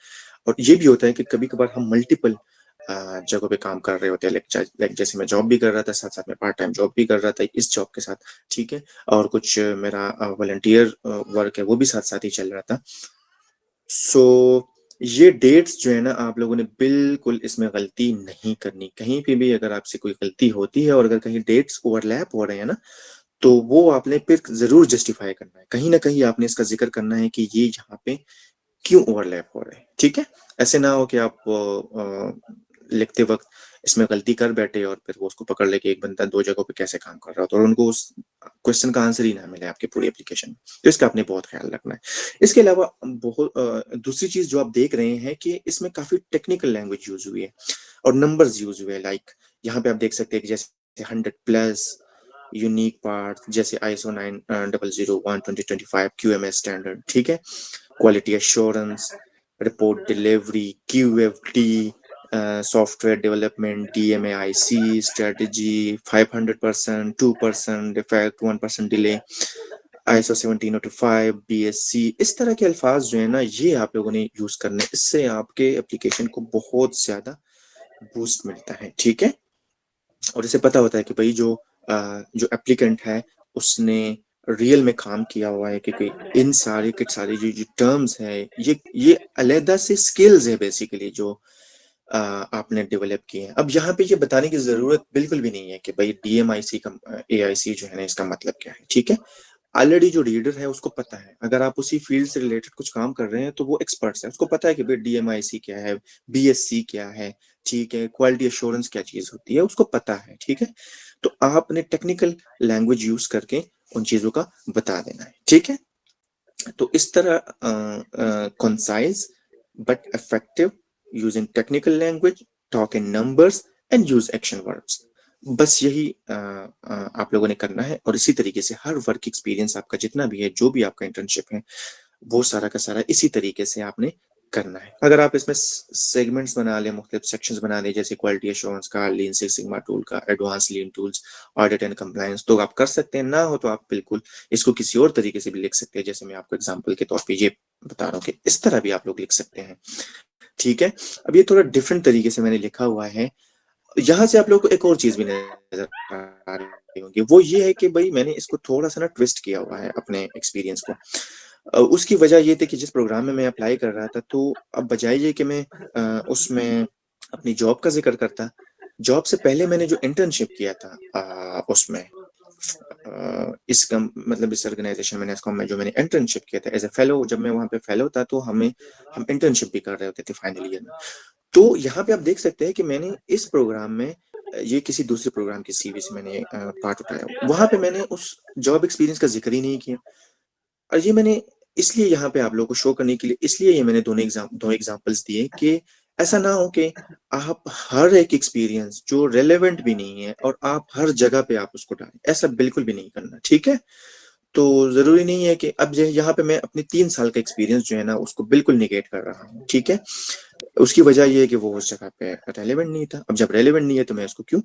और ये भी होता है कि कभी कभार हम मल्टीपल जगहों पे काम कर रहे होते हैं, लाइक जैसे मैं जॉब भी कर रहा था, साथ साथ में पार्ट टाइम जॉब भी कर रहा था इस जॉब के साथ, ठीक है। और कुछ मेरा वॉलंटियर वर्क है वो भी साथ साथ ही चल रहा था। सो ये डेट्स जो है ना आप लोगों ने बिल्कुल इसमें गलती नहीं करनी। कहीं पे भी अगर आपसे कोई गलती होती है और अगर कहीं डेट्स ओवरलैप हो रहे हैं ना, तो वो आपने फिर जरूर जस्टिफाई करना है, कहीं ना कहीं आपने इसका जिक्र करना है कि ये यहाँ पे क्यों ओवरलैप हो रहे हैं, ठीक है। ऐसे ना हो कि आप लिखते वक्त इसमें गलती कर बैठे और फिर वो उसको पकड़ लेके एक बंदा दो जगहों पे कैसे काम कर रहा हो, तो और उनको उस क्वेश्चन का आंसर ही ना मिले आपकी पूरी एप्लीकेशन में। तो इसका आपने बहुत ख्याल रखना है। इसके अलावा बहुत दूसरी चीज जो आप देख रहे हैं कि इसमें काफी टेक्निकल लैंग्वेज यूज हुई है और नंबर्स यूज हुए हैं। लाइक यहाँ पे आप देख सकते हैं कि जैसे 100+ यूनिक पार्ट, जैसे ISO 9001:2025 QMS स्टैंडर्ड, ठीक है। Quality assurance, report delivery, QFD, software development, DMAIC strategy, 500%, 2% defect, 1% delay, ISO 1705, BSc, इस तरह के अल्फाज जो है ना ये आप लोगों ने यूज करने, इससे आपके एप्लीकेशन को बहुत ज्यादा बूस्ट मिलता है, ठीक है। और इसे पता होता है कि भाई जो एप्लीकेंट है उसने रियल में काम किया हुआ है, क्योंकि इन सारे के सारे जो टर्म्स है, ये अलहदा से स्किल्स है बेसिकली जो आपने डेवलप किए हैं। अब यहाँ पे ये बताने की जरूरत बिल्कुल भी नहीं है कि भाई DMIC का AIC जो है ना इसका मतलब क्या है, ठीक है। ऑलरेडी जो रीडर है उसको पता है, अगर आप उसी फील्ड से रिलेटेड कुछ काम कर रहे हैं तो वो एक्सपर्ट्स है, उसको पता है कि भाई DMIC क्या है, BSc क्या है, ठीक है, क्वालिटी एश्योरेंस क्या चीज होती है उसको पता है, ठीक है। तो आपने टेक्निकल लैंग्वेज यूज करके उन चीजों का बता देना है, ठीक है। तो इस तरह concise but effective, using technical language, talk in numbers and use action verbs, बस यही आप लोगों ने करना है। और इसी तरीके से हर वर्क एक्सपीरियंस आपका जितना भी है, जो भी आपका इंटर्नशिप है, वो सारा का सारा इसी तरीके से आपने करना है। अगर आप इसमें सेगमेंट्स बना लें, मुख्तलिफ सेक्शंस बना लें, जैसे क्वालिटी एश्योरेंस का, लीन सिक्स सिग्मा टूल का, advance lean tools, audit and compliance, तो आप कर सकते हैं। ना हो तो आप बिल्कुल इसको किसी और तरीके से भी लिख सकते हैं, जैसे मैं आपको एग्जांपल के तौर पे ये बता रहा हूँ कि इस तरह भी आप लोग लिख सकते हैं, ठीक है। अब ये थोड़ा डिफरेंट तरीके से मैंने लिखा हुआ है। यहाँ से आप लोग को एक और चीज भी नजर आ रही होगी, वो ये है कि भाई मैंने इसको थोड़ा सा ना ट्विस्ट किया हुआ है अपने एक्सपीरियंस को। उसकी वजह ये थी कि जिस प्रोग्राम में मैं अप्लाई कर रहा था, तो अब बजाय ये कि मैं उसमें अपनी जॉब का ज़िक्र करता, जॉब से पहले मैंने जो इंटर्नशिप किया था उसमें इस ऑर्गेनाइज़ेशन में NASSCOM में जो मैंने इंटर्नशिप किया था एज़ अ फेलो, जब मैं वहाँ पे फेलो था, तो हम इंटर्नशिप भी कर रहे होते थे फाइनल ईयर में। तो यहाँ पे आप देख सकते हैं कि मैंने इस प्रोग्राम में ये किसी दूसरे प्रोग्राम की सीवी से मैंने पार्ट उठाया। वहाँ पे मैंने उस जॉब एक्सपीरियंस का ज़िक्र ही नहीं किया। और ये मैंने इसलिए यहाँ पे आप लोगों को शो करने के लिए इसलिए ये मैंने दो एग्जांपल्स दिए कि ऐसा ना हो कि आप हर एक एक्सपीरियंस जो रेलेवेंट भी नहीं है और आप हर जगह पे आप उसको डालें, ऐसा बिल्कुल भी नहीं करना, ठीक है? तो ज़रूरी नहीं है कि अब जो है यहाँ पे मैं अपनी 3 साल का एक्सपीरियंस जो है ना उसको बिल्कुल नेगेट कर रहा हूँ, ठीक है? उसकी वजह ये है कि वो उस जगह पे रेलेवेंट नहीं था। अब जब रेलेवेंट नहीं है तो मैं उसको क्यों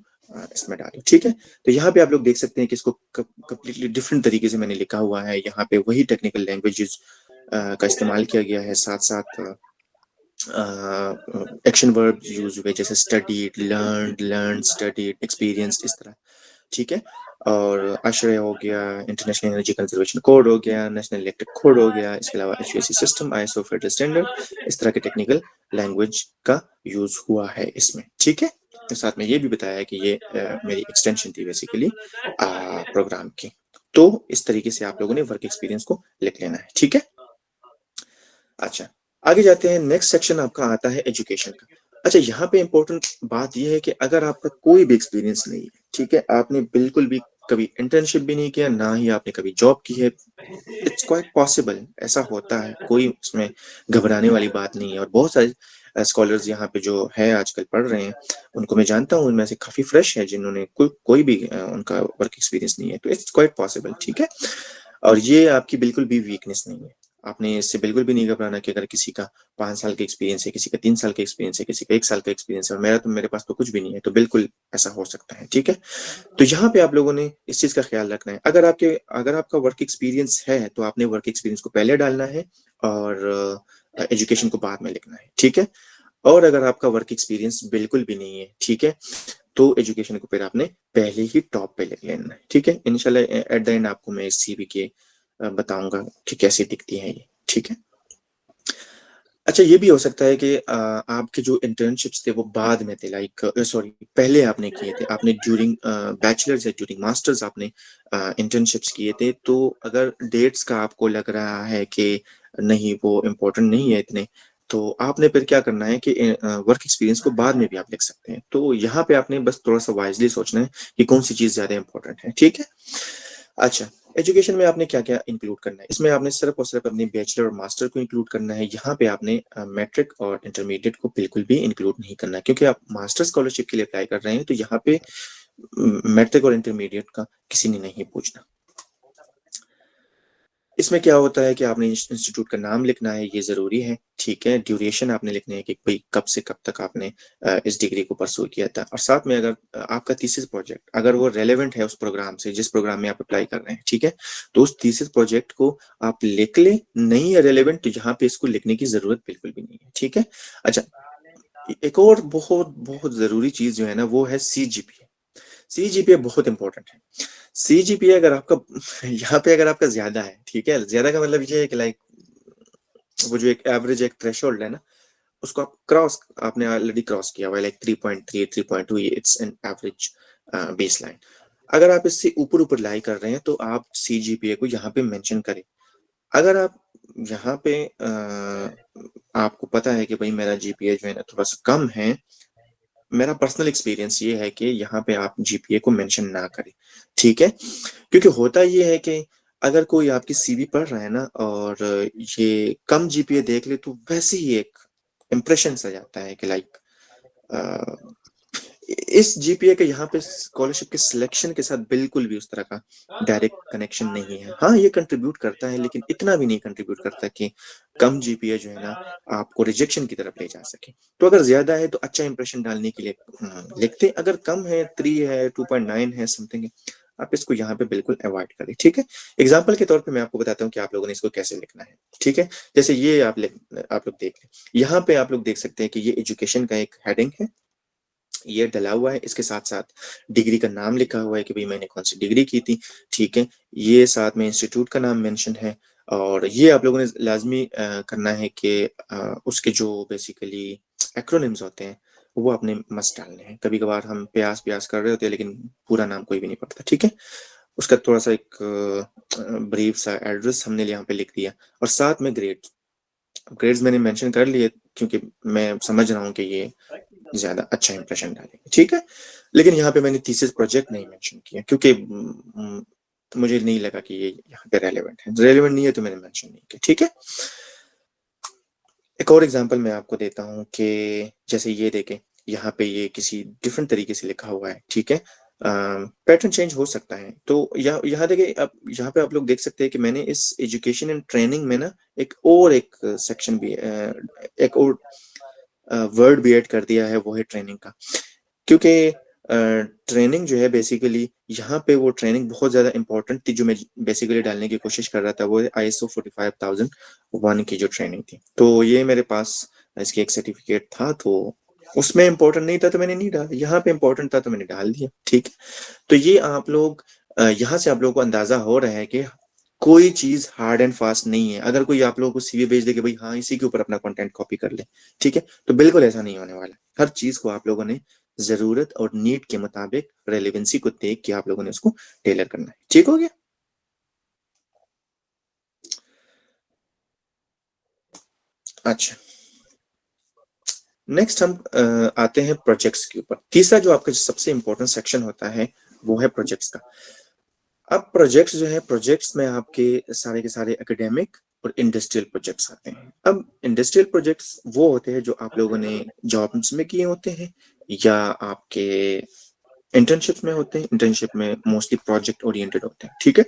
इसमें डालूँ, ठीक है? तो यहाँ पे आप लोग देख सकते हैं कि इसको कंप्लीटली डिफरेंट तरीके से मैंने लिखा हुआ है। यहाँ पे वही टेक्निकल लैंग्वेजेस का इस्तेमाल किया गया है, साथ-साथ एक्शन वर्ब यूज़ हुए जैसे स्टडीड, लर्न्ड, स्टडीड, एक्सपीरियंस्ड, इस तरह, ठीक है? और ASHRAE हो गया, इंटरनेशनल एनर्जी कंजर्वेशन कोड हो गया, नेशनल इलेक्ट्रिक कोड हो गया, इसके अलावा HVAC system, ISO federal standard, इस तरह के टेक्निकल लैंग्वेज का यूज़ हुआ है इसमें, ठीक है? तो साथ में ये भी बताया है कि ये मेरी एक्सटेंशन थी बेसिकली प्रोग्राम की। तो इस तरीके से आप लोगों ने वर्क एक्सपीरियंस को लिख लेना है, ठीक है? अच्छा, आगे जाते हैं। नेक्स्ट सेक्शन आपका आता है एजुकेशन का। अच्छा, यहाँ पे इम्पोर्टेंट बात ये है कि अगर आपका कोई भी एक्सपीरियंस नहीं है, ठीक है? आपने बिल्कुल भी कभी इंटर्नशिप भी नहीं किया, ना ही आपने कभी जॉब की है, इट्स क्वाइट पॉसिबल, ऐसा होता है, कोई इसमें घबराने वाली बात नहीं है। और बहुत सारे स्कॉलर्स यहाँ पे जो है आजकल पढ़ रहे हैं, उनको मैं जानता हूँ, उनमें से काफ़ी फ्रेश है जिन्होंने कोई भी उनका वर्क एक्सपीरियंस नहीं है, तो इट्स क्वाइट पॉसिबल, ठीक है? और ये आपकी बिल्कुल भी वीकनेस नहीं है। आपने इससे बिल्कुल भी नहीं घबराना कि अगर किसी का 5 साल का एक्सपीरियंस है, किसी का 3 साल का एक्सपीरियंस है, किसी का 1 साल का एक्सपीरियंस है और मेरे पास तो कुछ भी नहीं है, तो बिल्कुल ऐसा हो सकता है, ठीक है? तो यहाँ पे आप लोगों ने इस चीज़ का ख्याल रखना है। अगर आपका वर्क एक्सपीरियंस है, तो आपने वर्क एक्सपीरियंस को पहले डालना है और एजुकेशन को बाद में लिखना है, ठीक है? और अगर आपका वर्क एक्सपीरियंस बिल्कुल भी नहीं है, ठीक है? तो एजुकेशन को फिर आपने पहले ही टॉप पे लिख लेना है, ठीक है? इंशाल्लाह एट द एंड आपको मैं इस सीवी के बताऊंगा कि कैसे दिखती है ये, ठीक है? अच्छा, ये भी हो सकता है कि आपके जो इंटर्नशिप्स थे वो बाद में थे, लाइक सॉरी, पहले आपने किए थे, आपने ड्यूरिंग बैचलर्स या ड्यूरिंग मास्टर्स आपने इंटर्नशिप्स किए थे। तो अगर डेट्स का आपको लग रहा है कि नहीं वो इम्पोर्टेंट नहीं है इतने, तो आपने फिर क्या करना है कि वर्क एक्सपीरियंस को बाद में भी आप लिख सकते हैं। तो यहाँ पे आपने बस थोड़ा सा वाइजली सोचना है कि कौन सी चीज़ ज़्यादा इंपॉर्टेंट है, ठीक है? अच्छा, एजुकेशन में आपने क्या-क्या इंक्लूड करना है? इसमें आपने सिर्फ़ और सिर्फ़ अपनी बैचलर और मास्टर को इंक्लूड करना है। यहाँ पे आपने मैट्रिक और इंटरमीडिएट को बिल्कुल भी इंक्लूड नहीं करना है, क्योंकि आप मास्टर स्कॉलरशिप के लिए अप्लाई कर रहे हैं, तो यहाँ पे मैट्रिक और इंटरमीडिएट का किसी ने नहीं पूछना। इसमें क्या होता है कि आपने इंस्टीट्यूट का नाम लिखना है, ये ज़रूरी है, ठीक है? ड्यूरेशन आपने लिखनी है कि भई कब से कब तक आपने इस डिग्री को परस्यू किया था, और साथ में अगर आपका थीसिस प्रोजेक्ट अगर वो रेलेवेंट है उस प्रोग्राम से, जिस प्रोग्राम में आप अप्लाई कर रहे हैं, ठीक है? तो उस थीसिस प्रोजेक्ट को आप लिख लें, नहीं है रेलेवेंट तो यहाँ पे इसको लिखने की ज़रूरत बिल्कुल भी नहीं है, ठीक है? अच्छा, एक और बहुत ज़रूरी चीज़ जो है ना, वो है सीजीपीए। सीजीपीए बहुत इंपॉर्टेंट है। सीजीपीए अगर आपका यहाँ पे अगर आपका ज्यादा है, ठीक है? ज्यादा का मतलब ये है कि लाइक वो जो एक एवरेज एक थ्रेशोल्ड है ना, उसको आपने ऑलरेडी क्रॉस किया हुआ है, like 3.3 3.2, it's an average baseline. अगर आप इससे ऊपर ऊपर लाई कर रहे हैं तो आप सीजीपीए को यहाँ पे मेंशन करें। अगर आप यहाँ पे आपको पता है कि भाई मेरा जीपीए जो है ना थोड़ा सा कम है, मेरा पर्सनल एक्सपीरियंस ये है कि यहाँ पे आप जीपीए को मेंशन ना करें, ठीक है? क्योंकि होता ये है कि अगर कोई आपकी सीवी पढ़ रहा है ना और ये कम जीपीए देख ले, तो वैसे ही एक इम्प्रेशन सा जाता है कि लाइक इस जीपीए के यहाँ पे स्कॉलरशिप के सिलेक्शन के साथ बिल्कुल भी उस तरह का डायरेक्ट कनेक्शन नहीं है। हाँ, ये कंट्रीब्यूट करता है, लेकिन इतना भी नहीं कंट्रीब्यूट करता कि कम जीपीए जो है ना आपको रिजेक्शन की तरफ ले जा सके। तो अगर ज्यादा है तो अच्छा इंप्रेशन डालने के लिए लिखते, अगर कम है, 3 है, 2.9 है, समथिंग है, आप इसको यहाँ पे बिल्कुल अवॉइड करें, ठीक है? एग्जाम्पल के तौर पे मैं आपको बताता हूँ कि आप लोगों ने इसको कैसे लिखना है, ठीक है? जैसे ये आप लोग देख लें, यहाँ पे आप लोग देख सकते हैं कि ये एजुकेशन का एक हेडिंग है, ये डला हुआ है, इसके साथ-साथ डिग्री का नाम लिखा हुआ है कि भई मैंने कौन-सी डिग्री की थी, ठीक है? ये साथ में इंस्टीट्यूट का नाम मेंशन है, और ये आप लोगों ने लाजमी करना है कि उसके जो बेसिकली एक्रोनिम्स होते हैं वो आपने मस्ट डालने हैं। कभी कभार हम प्यास प्यास कर रहे होते हैं लेकिन पूरा नाम कोई भी नहीं पड़ता, ठीक है। उसका थोड़ा सा एक ब्रीफ सा एड्रेस हमने यहाँ पे लिख दिया और साथ में ग्रेड्स मैंने मेंशन कर लिए क्योंकि मैं समझ रहा हूँ कि ये ज्यादा अच्छा इंप्रेशन डालेंगे, ठीक है। लेकिन यहाँ पे मैंने थीसिस प्रोजेक्ट नहीं मेंशन किया क्योंकि मुझे नहीं लगा कि ये यहाँ पे रेलेवेंट है। रेलेवेंट नहीं है तो मैंने मेंशन नहीं किया, ठीक है। एक और एग्जांपल मैं आपको देता हूँ कि जैसे ये देखें, यहाँ पे ये किसी डिफरेंट तरीके से लिखा हुआ है, ठीक है। पैटर्न चेंज हो सकता है। तो यहाँ देखिए, अब यहाँ पे आप लोग देख सकते हैं कि मैंने इस एजुकेशन एंड ट्रेनिंग में ना एक सेक्शन भी एक और वर्ड भी ऐड कर दिया है, वो है ट्रेनिंग का। क्योंकि ट्रेनिंग जो है बेसिकली यहाँ पे वो ट्रेनिंग बहुत ज्यादा इंपॉर्टेंट थी। जो मैं बेसिकली डालने की कोशिश कर रहा था वो ISO 45001 की जो ट्रेनिंग थी। तो ये मेरे पास इसकी एक सर्टिफिकेट था, तो उसमें इंपॉर्टेंट नहीं था तो मैंने नहीं डाला। यहाँ पे इंपॉर्टेंट था तो मैंने डाल दिया, ठीक है। तो ये आप लोग यहाँ से आप लोगों को अंदाजा हो रहा है कि कोई चीज हार्ड एंड फास्ट नहीं है। अगर कोई आप लोगों को CV भेज दे कि भाई हाँ इसी के ऊपर अपना कंटेंट कॉपी कर ले, ठीक है, तो बिल्कुल ऐसा नहीं होने वाला। हर चीज को आप लोगों ने जरूरत और नीड के मुताबिक रेलेवेंसी को देख के आप लोगों ने उसको टेलर करना है, ठीक हो गया। अच्छा, नेक्स्ट हम आते हैं प्रोजेक्ट्स के ऊपर। तीसरा जो आपका सबसे इंपॉर्टेंट सेक्शन होता है वो है प्रोजेक्ट्स का। अब प्रोजेक्ट्स जो है, प्रोजेक्ट्स में आपके सारे के सारे एकेडमिक और इंडस्ट्रियल प्रोजेक्ट्स आते हैं। अब इंडस्ट्रियल प्रोजेक्ट्स वो होते हैं जो आप लोगों ने जॉब्स में किए होते हैं या आपके इंटर्नशिप्स में होते हैं। इंटर्नशिप में मोस्टली प्रोजेक्ट ओरिएंटेड होते हैं, ठीक है।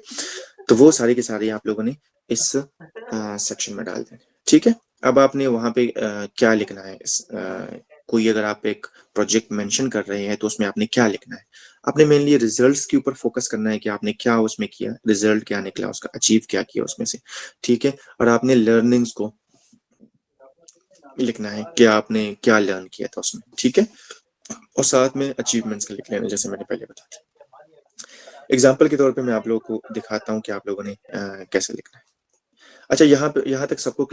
तो वो सारे के सारे आप लोगों ने इस सेक्शन में डाल दें, ठीक है। अब आपने वहां पे क्या लिखना है कोई अगर आप एक प्रोजेक्ट मेंशन कर रहे हैं तो उसमें आपने क्या लिखना है। आपने मेनली रिजल्ट्स के ऊपर फोकस करना है कि आपने क्या उसमें किया, रिजल्ट क्या निकला, उसका अचीव क्या किया उसमें से, ठीक है। और आपने लर्निंग्स को लिखना है कि आपने क्या लर्न किया था उसमें, ठीक है। और साथ में अचीवमेंट्स का लिख लेना, जैसे मैंने पहले बताया। एग्जाम्पल के तौर पे मैं आप लोगों को दिखाता हूँ कि आप लोगों ने कैसे लिखना है। अच्छा, यहाँ तक सबको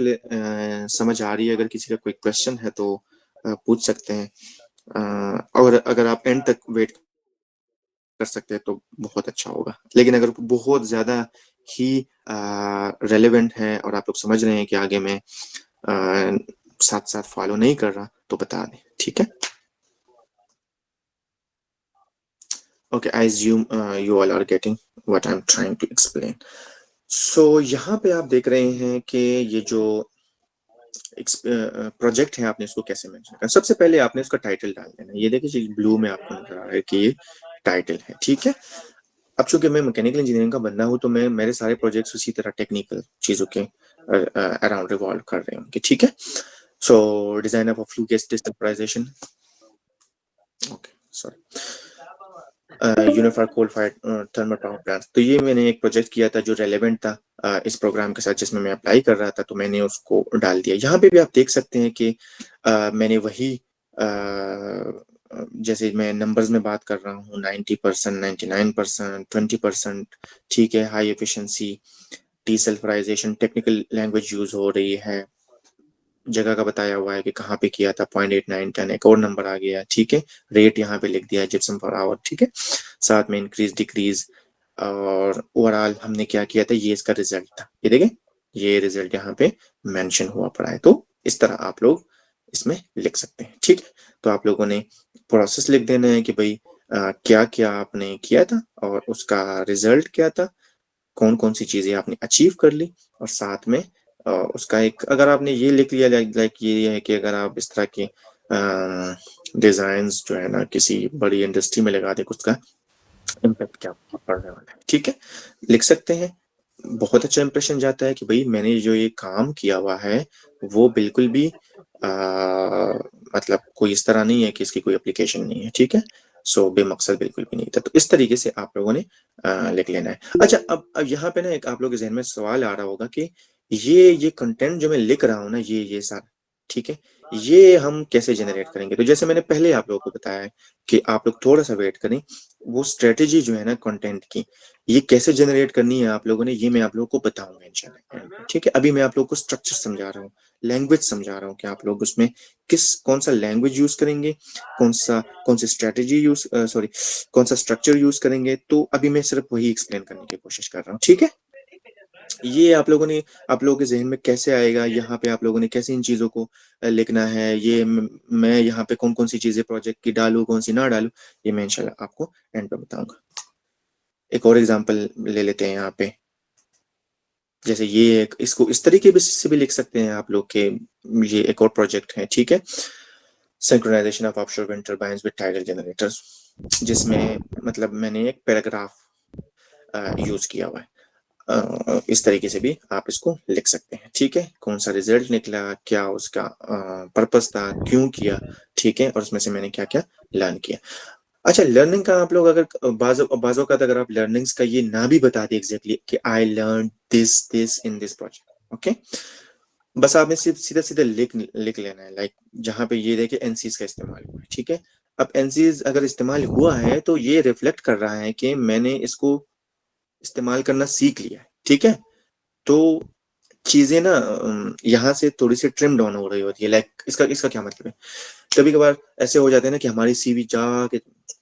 समझ आ रही है? अगर किसी का कोई क्वेश्चन है तो पूछ सकते हैं। और अगर आप एंड तक वेट कर सकते हैं तो बहुत अच्छा होगा। लेकिन अगर बहुत ज्यादा ही रेलेवेंट है और आप लोग समझ रहे हैं कि आगे मैं साथ साथ फॉलो नहीं कर रहा तो बता दें, ठीक है। Okay, I assume you all are getting what I'm trying to explain. So यहाँ पे आप देख रहे हैं कि ये जो प्रोजेक्ट है आपने इसको कैसे मेंशन करना। सबसे पहले आपने इसका टाइटल डाल देना। ये देखिए ब्लू में आपको नजर आ रहा है कि ये टाइटल है, ठीक है। अब चूंकि मैं मैकेनिकल इंजीनियरिंग का बंदा हूं तो मैं मेरे सारे प्रोजेक्ट्स उसी तरह टेक्निकल चीजों के अराउंड रिवॉल्व कर रहे होंगे, ठीक है। So design of flue gas desulphurisation, okay sorry, unified coal fired thermal power plant. तो ये मैंने एक प्रोजेक्ट किया था जो रेलेवेंट था इस प्रोग्राम के साथ जिसमें मैं अप्लाई कर रहा था, तो मैंने उसको डाल दिया। यहाँ पे भी आप देख सकते हैं कि मैंने वही जैसे मैं नंबर्स में बात कर रहा हूँ 90%, 99%, 20%, ठीक है। High efficiency, desulphurisation, technical language use हो रही है, जगह का बताया हुआ है कि कहाँ पे किया था, 0.8910 एक और नंबर आ गया, ठीक है। रेट यहाँ पे लिख दिया है जिप्सम पर आवर, ठीक है। साथ में इंक्रीज डिक्रीज और ओवरऑल हमने क्या किया था, ये इसका रिजल्ट था। ये देखें, ये रिजल्ट यहाँ पे मेंशन हुआ पड़ा है। तो इस तरह आप लोग इसमें लिख सकते हैं, ठीक है। तो आप लोगों ने प्रोसेस लिख देना है कि भाई क्या क्या आपने किया था और उसका रिजल्ट क्या था, कौन कौन सी चीजें आपने अचीव कर ली, और साथ में उसका एक अगर आपने ये लिख लिया लाइक ये है कि अगर आप इस तरह के डिजाइन्स जो है ना किसी बड़ी इंडस्ट्री में लगा दे, उसका इम्पैक्ट क्या पड़ने वाला है, ठीक है, लिख सकते हैं। बहुत अच्छा इंप्रेशन जाता है कि भाई मैंने जो ये काम किया हुआ है वो बिल्कुल भी मतलब कोई इस तरह नहीं है कि इसकी कोई एप्लीकेशन नहीं है, ठीक है। सो बेमकसद बिल्कुल भी नहीं था। तो इस तरीके से आप लोगों ने लिख लेना है। अच्छा, अब यहाँ पे ना एक आप लोगों के जहन में सवाल आ रहा होगा कि ये कंटेंट जो मैं लिख रहा हूँ ना, ये सारा, ठीक है, ये हम कैसे जनरेट करेंगे? तो जैसे मैंने पहले आप लोगों को बताया कि आप लोग थोड़ा सा वेट करें, वो स्ट्रेटेजी जो है ना कंटेंट की, ये कैसे जनरेट करनी है आप लोगों ने, ये मैं आप लोगों को बताऊंगा इंशाल्लाह। ठीक है, अभी मैं आप लोगों को स्ट्रक्चर समझा रहा हूँ, लैंग्वेज समझा रहा हूँ कि आप लोग उसमें कौन सा लैंग्वेज यूज करेंगे, कौन सी स्ट्रेटेजी कौन सा स्ट्रक्चर यूज करेंगे। तो अभी मैं सिर्फ वही एक्सप्लेन करने की कोशिश कर रहा हूँ। ठीक है, ये आप लोगों के जहन में कैसे आएगा, यहाँ पे आप लोगों ने कैसे इन चीजों को लिखना है, मैं यहाँ पे कौन कौन सी चीजें प्रोजेक्ट की डालूं, कौन सी ना डालूं, ये मैं इंशाल्लाह आपको एंड पे बताऊंगा। एक और एग्जांपल ले लेते हैं यहाँ पे। जैसे इसको इस तरीके से भी लिख सकते हैं आप लोग के, ये एक और प्रोजेक्ट है। ठीक है, synchronization of offshore wind turbines with tidal generators, जिसमें मतलब मैंने एक पैराग्राफ यूज किया हुआ है। इस तरीके से भी आप इसको लिख सकते हैं। ठीक है, कौन सा रिजल्ट निकला, क्या उसका पर्पस था, क्यों किया, ठीक है, और उसमें से मैंने क्या क्या लर्न किया। अच्छा, लर्निंग का आप लोग अगर बाजों का अगर आप लर्निंग्स का ये ना भी बता दें एग्जैक्टली कि I learn this this in this project, okay, बस आपने सिर्फ सीधा सीधा लिख लेना है। लाइक जहां पे ये देखिए एनसीज का इस्तेमाल हुआ है। ठीक है, अब एनसीज अगर इस्तेमाल हुआ है तो ये रिफ्लेक्ट कर रहा है कि मैंने इसको इस्तेमाल करना सीख लिया है। ठीक है, तो चीजें ना यहाँ से थोड़ी सी ट्रिम डाउन हो रही होती है। लाइक इसका इसका क्या मतलब है, कभी कभार ऐसे हो जाते हैं ना कि हमारी सीवी जाके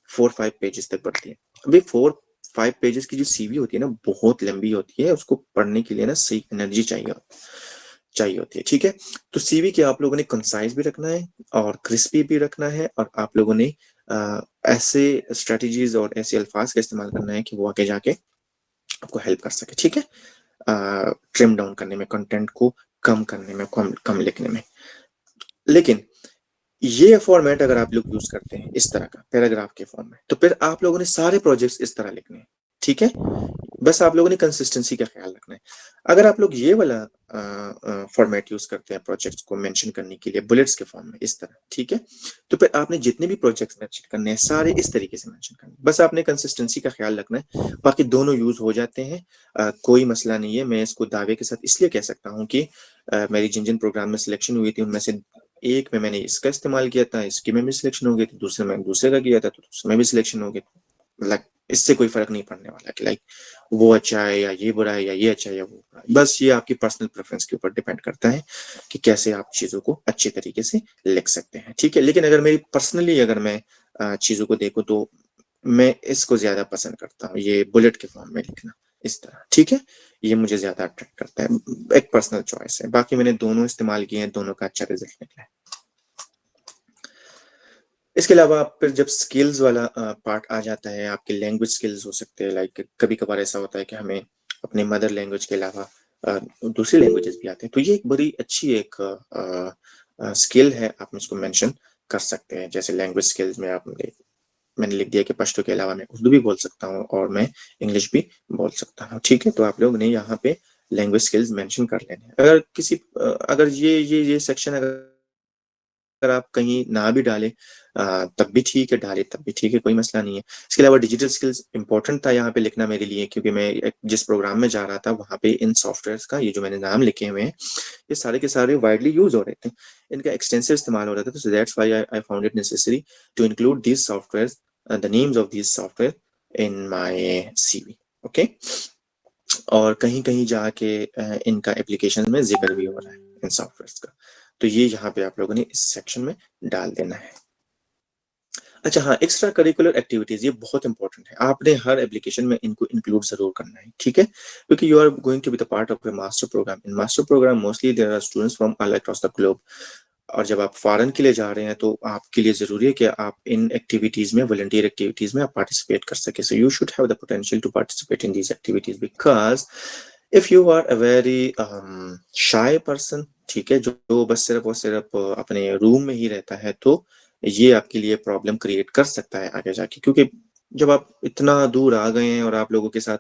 4-5 पेजेस तक बढ़ती है। अभी 4-5 पेजेस की जो सीवी होती है ना, बहुत लंबी होती है, उसको पढ़ने के लिए ना सही एनर्जी चाहिए होती है। ठीक है, तो सीवी के आप लोगों ने कंसाइज भी रखना है और क्रिस्पी भी रखना है, और आप लोगों ने ऐसे स्ट्रेटजीज और ऐसे अल्फाज का इस्तेमाल करना है कि वो आगे जाके आपको हेल्प कर सके। ठीक है, ट्रिम डाउन करने में, कंटेंट को कम करने में, कम लिखने में। लेकिन ये फॉर्मेट अगर आप लोग यूज करते हैं इस तरह का पैराग्राफ के फॉर्म में, तो फिर आप लोगों ने सारे प्रोजेक्ट्स इस तरह लिखने हैं। ठीक है, बस आप लोगों ने कंसिस्टेंसी का ख्याल रखना है। अगर आप लोग ये वाला फॉर्मेट यूज करते हैं प्रोजेक्ट्स को मेंशन करने के लिए बुलेट्स के फॉर्म में इस तरह, ठीक है, तो फिर आपने जितने भी प्रोजेक्ट्स मेंशन करने हैं सारे इस तरीके से मेंशन करने हैं। बस आपने कंसिस्टेंसी का ख्याल रखना है, बाकी दोनों यूज हो जाते हैं। कोई मसला नहीं है। मैं इसको दावे के साथ इसलिए कह सकता हूँ कि मेरी जिन जिन प्रोग्राम में सिलेक्शन हुई थी उनमें से एक में मैंने इसका इस्तेमाल किया था, इसकी में भी सिलेक्शन हो गई थी, दूसरे में दूसरे का किया था तो उसमें भी सिलेक्शन हो गई। लाइक इससे कोई फर्क नहीं पड़ने वाला कि लाइक वो अच्छा है या ये बुरा है, या ये अच्छा है या वो बुरा है। बस ये आपकी पर्सनल प्रेफरेंस के ऊपर डिपेंड करता है कि कैसे आप चीजों को अच्छे तरीके से लिख सकते हैं। ठीक है, लेकिन अगर मेरी पर्सनली अगर मैं चीजों को देखूं तो मैं इसको ज्यादा पसंद करता हूँ, ये बुलेट के फॉर्म में लिखना इस तरह। ठीक है, ये मुझे ज्यादा अट्रैक्ट करता है, एक पर्सनल चॉइस है। बाकी मैंने दोनों इस्तेमाल किए हैं, दोनों का अच्छा रिजल्ट निकला है। इसके अलावा फिर जब स्किल्स वाला पार्ट आ जाता है, आपके लैंग्वेज स्किल्स हो सकते हैं। लाइक कभी कभार ऐसा होता है कि हमें अपने मदर लैंग्वेज के अलावा दूसरी लैंग्वेजेस भी आते हैं, तो ये एक बड़ी अच्छी एक स्किल है, आप इसको मेंशन कर सकते हैं। जैसे लैंग्वेज स्किल्स में मैंने लिख दिया कि पश्तो के अलावा मैं उर्दू भी बोल सकता हूँ और मैं इंग्लिश भी बोल सकता हूँ। ठीक है, तो आप लोग ने यहाँ पे लैंग्वेज स्किल्स मेंशन कर लेने हैं। अगर ये सेक्शन अगर आप कहीं ना भी डालें तब भी ठीक है, डाले तब भी ठीक है, कोई मसला नहीं है। इसके अलावा डिजिटल स्किल्स इंपॉर्टेंट था यहाँ पे लिखना मेरे लिए, क्योंकि मैं जिस प्रोग्राम में जा रहा था वहां पे इन सॉफ्टवेयर का ये जो मैंने नाम लिखे हुए हैं ये सारे के सारे वाइडली यूज हो रहे थे, इनका एक्सटेंसिव इस्तेमाल हो रहा था। तो that's why I found it necessary to include these software, the names of these software in my CV. Okay, और कहीं कहीं जाके इनका एप्लीकेशन में जिक्र भी हो रहा है इन सॉफ्टवेयर का, तो ये यहाँ पे आप लोगों ने इस सेक्शन में डाल देना है। अच्छा हाँ, एक्स्ट्रा करिकुलर एक्टिविटीज ये बहुत इंपॉर्टेंट है, आपने हर एप्लीकेशन में इनको इंक्लूड जरूर करना है। ठीक है, क्योंकि you are going to be the part of a master program. In master program mostly there are students from all across the globe, और जब आप फॉरेन के लिए जा रहे हैं तो आपके लिए जरूरी है कि आप इन एक्टिविटीज में, वॉलंटियर एक्टिविटीज में आप पार्टिसिपेट कर सके। So you should have the potential to participate in these activities, because if you are a very shy person, ठीक है, जो बस सिर्फ और सिर्फ अपने रूम में ही रहता है, तो ये आपके लिए प्रॉब्लम क्रिएट कर सकता है आगे जाके। क्योंकि जब आप इतना दूर आ गए हैं और आप लोगों के साथ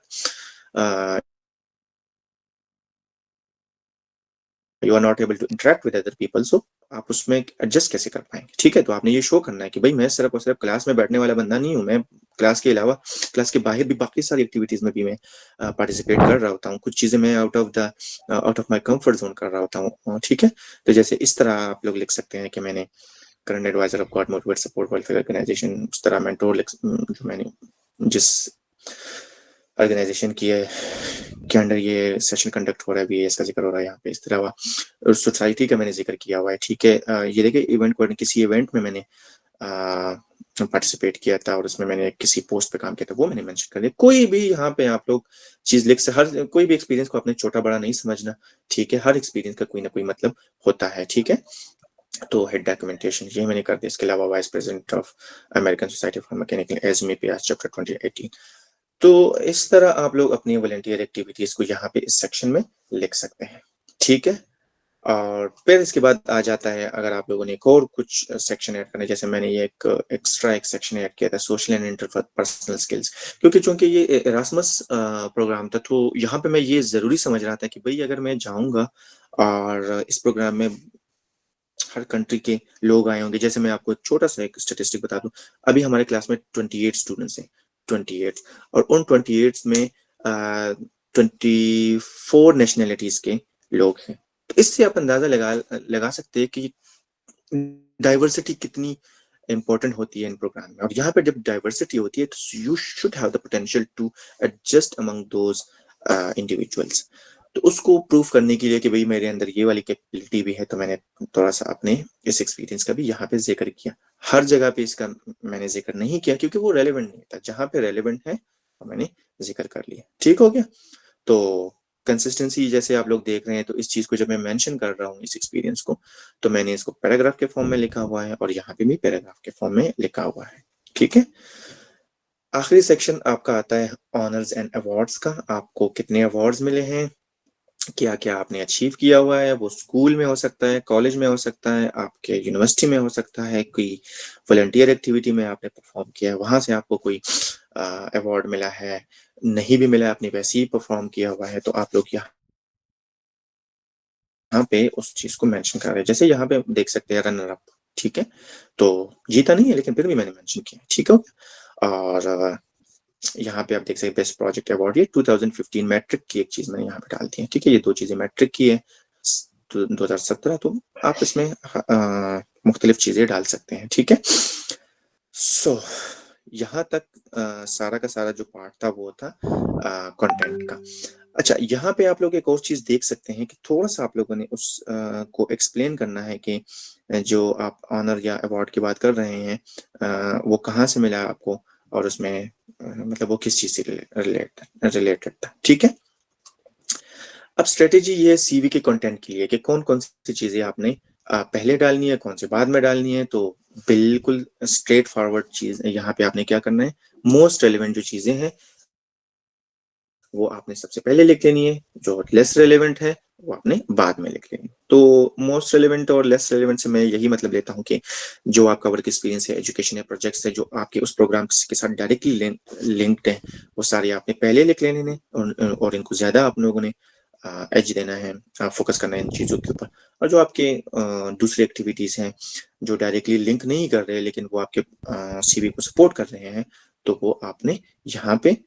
you are not able to interact with other people, so आप उसमें एडजस्ट कैसे कर पाएंगे। ठीक है, तो आपने ये शो करना है कि भाई मैं सिर्फ और सिर्फ क्लास में बैठने वाला बंदा नहीं हूँ, मैं क्लास के अलावा क्लास के बाहर भी बाकी सारी एक्टिविटीज में भी मैं पार्टिसिपेट कर रहा होता हूँ। कुछ चीजें मैं out of my comfort zone कर रहा होता हूँ, ठीक है। तो जैसे इस तरह आप लोग लिख सकते हैं कि मैंने current adviser of God motivate support welfare organization, उस तरह मेंटोर जो मैंने जिस ऑर्गेनाइजेशन की है के अंडर ये सेशन कंडक्ट हो रहा है, भी इसका जिक्र हो रहा है यहाँ पे। इस तरह सोसाइटी का मैंने जिक्र किया हुआ है, ठीक है। ये देखिए इवेंट को, किसी इवेंट में मैंने पार्टिसिपेट किया था और उसमें मैंने किसी पोस्ट पे काम किया था, वो मैंने मेंशन कर दिया। कोई भी यहाँ पे आप लोग चीज लिख से, हर कोई भी एक्सपीरियंस को आपने छोटा बड़ा नहीं समझना, ठीक है। हर एक्सपीरियंस का कोई ना कोई मतलब होता है, ठीक है। तो हेड डॉक्यूमेंटेशन ये मैंने कर दिया। इसके अलावा vice president of American Society for Mechanical ASME PS chapter 2018। तो इस तरह आप लोग अपनी वॉलंटियर एक्टिविटीज को यहाँ पे इस सेक्शन में लिख सकते हैं, ठीक है। और फिर इसके बाद आ जाता है, अगर आप लोगों ने एक और कुछ सेक्शन ऐड करना है, जैसे मैंने ये एक एक्स्ट्रा एक सेक्शन ऐड किया था सोशल एंड इंटरपर्सनल स्किल्स, क्योंकि चूंकि ये एरास्मस प्रोग्राम था, तो यहाँ पे मैं ये जरूरी समझ रहा था कि भाई अगर मैं जाऊंगा और इस प्रोग्राम में हर कंट्री के लोग आए होंगे। जैसे मैं आपको एक छोटा सा एक स्टेटिस्टिक बता दूं, अभी हमारे क्लास में 28 स्टूडेंट्स हैं, 28, और उन 28 में 24 नेशनैलिटीज के लोग हैं। तो इससे आप अंदाजा लगा सकते हैं कि डाइवर्सिटी कितनी इंपॉर्टेंट होती है इन प्रोग्राम में। और यहाँ पे जब डाइवर्सिटी होती है तो you should have the potential to adjust among those individuals. तो उसको प्रूव करने के लिए कि भाई मेरे अंदर ये वाली कैपेबिलिटी भी है, तो मैंने थोड़ा सा अपने इस एक्सपीरियंस का भी यहाँ पे जिक्र किया। हर जगह पे इसका मैंने जिक्र नहीं किया क्योंकि वो रेलेवेंट नहीं था। जहाँ पे रेलेवेंट है तो मैंने जिक्र कर लिया, ठीक हो गया। तो कंसिस्टेंसी जैसे आप लोग देख रहे हैं, तो इस चीज को जब मैं मेंशन कर रहा हूँ इस एक्सपीरियंस को, तो मैंने इसको पैराग्राफ के फॉर्म में लिखा हुआ है और यहाँ पे भी पैराग्राफ के फॉर्म में लिखा हुआ है, ठीक है। आखिरी सेक्शन आपका आता है ऑनर्स एंड अवार्ड्स का। आपको कितने अवार्ड्स मिले हैं, क्या क्या आपने अचीव किया हुआ है। वो स्कूल में हो सकता है, कॉलेज में हो सकता है, आपके यूनिवर्सिटी में हो सकता है, कोई वॉलंटियर एक्टिविटी में आपने परफॉर्म किया है, वहां से आपको कोई अवार्ड मिला है, नहीं भी मिला, आपने वैसे ही परफॉर्म किया हुआ है, तो आप लोग यहाँ पे उस चीज को मेंशन कर रहे हैं। जैसे यहाँ पे देख सकते हैं रनर अप, ठीक है। तो जीता नहीं है लेकिन फिर भी मैंने मेंशन किया, ठीक है। और यहाँ पे आप देख सकते हैं बेस्ट प्रोजेक्ट अवार्ड, ये 2015 मैट्रिक की एक चीज मैंने यहाँ पे डाल दी है, ठीक है। ये दो चीजें मैट्रिक की है 2017, तो आप इसमें मुख्तलिफ चीजें डाल सकते हैं, ठीक है। सो यहाँ तक सारा का सारा जो पार्ट था वो था कंटेंट का। अच्छा, यहाँ पे आप लोग एक और चीज देख सकते हैं कि थोड़ा सा आप लोगों ने उस को एक्सप्लेन करना है कि जो आप ऑनर या अवार्ड की बात कर रहे हैं वो कहाँ से मिला आपको, और उसमें मतलब वो किस चीज से रिलेटेड था, ठीक है। अब स्ट्रेटेजी ये है सीवी के कंटेंट के लिए कि कौन कौन सी चीजें आपने पहले डालनी है, कौन से बाद में डालनी है। तो बिल्कुल स्ट्रेट फॉरवर्ड चीज यहाँ पे आपने क्या करना है, मोस्ट रेलेवेंट जो चीजें हैं वो आपने सबसे पहले लिख लेनी है, जो लेस रेलेवेंट है वो आपने बाद में लिख लेनी है। तो मोस्ट रेलेवेंट और लेस रेलेवेंट से मैं यही मतलब लेता हूँ कि जो आपका वर्क एक्सपीरियंस है, एजुकेशन है, प्रोजेक्ट्स है, जो आपके उस प्रोग्राम के साथ डायरेक्टली लिंक्ड है, वो सारे आपने पहले लिख लेने हैं और इनको ज्यादा आप लोगों ने एज देना है, फोकस करना है इन चीजों के ऊपर। और जो आपके दूसरी एक्टिविटीज हैं जो डायरेक्टली लिंक नहीं कर रहे लेकिन वो आपके सीवी को सपोर्ट कर रहे हैं, तो वो आपने यहाँ पे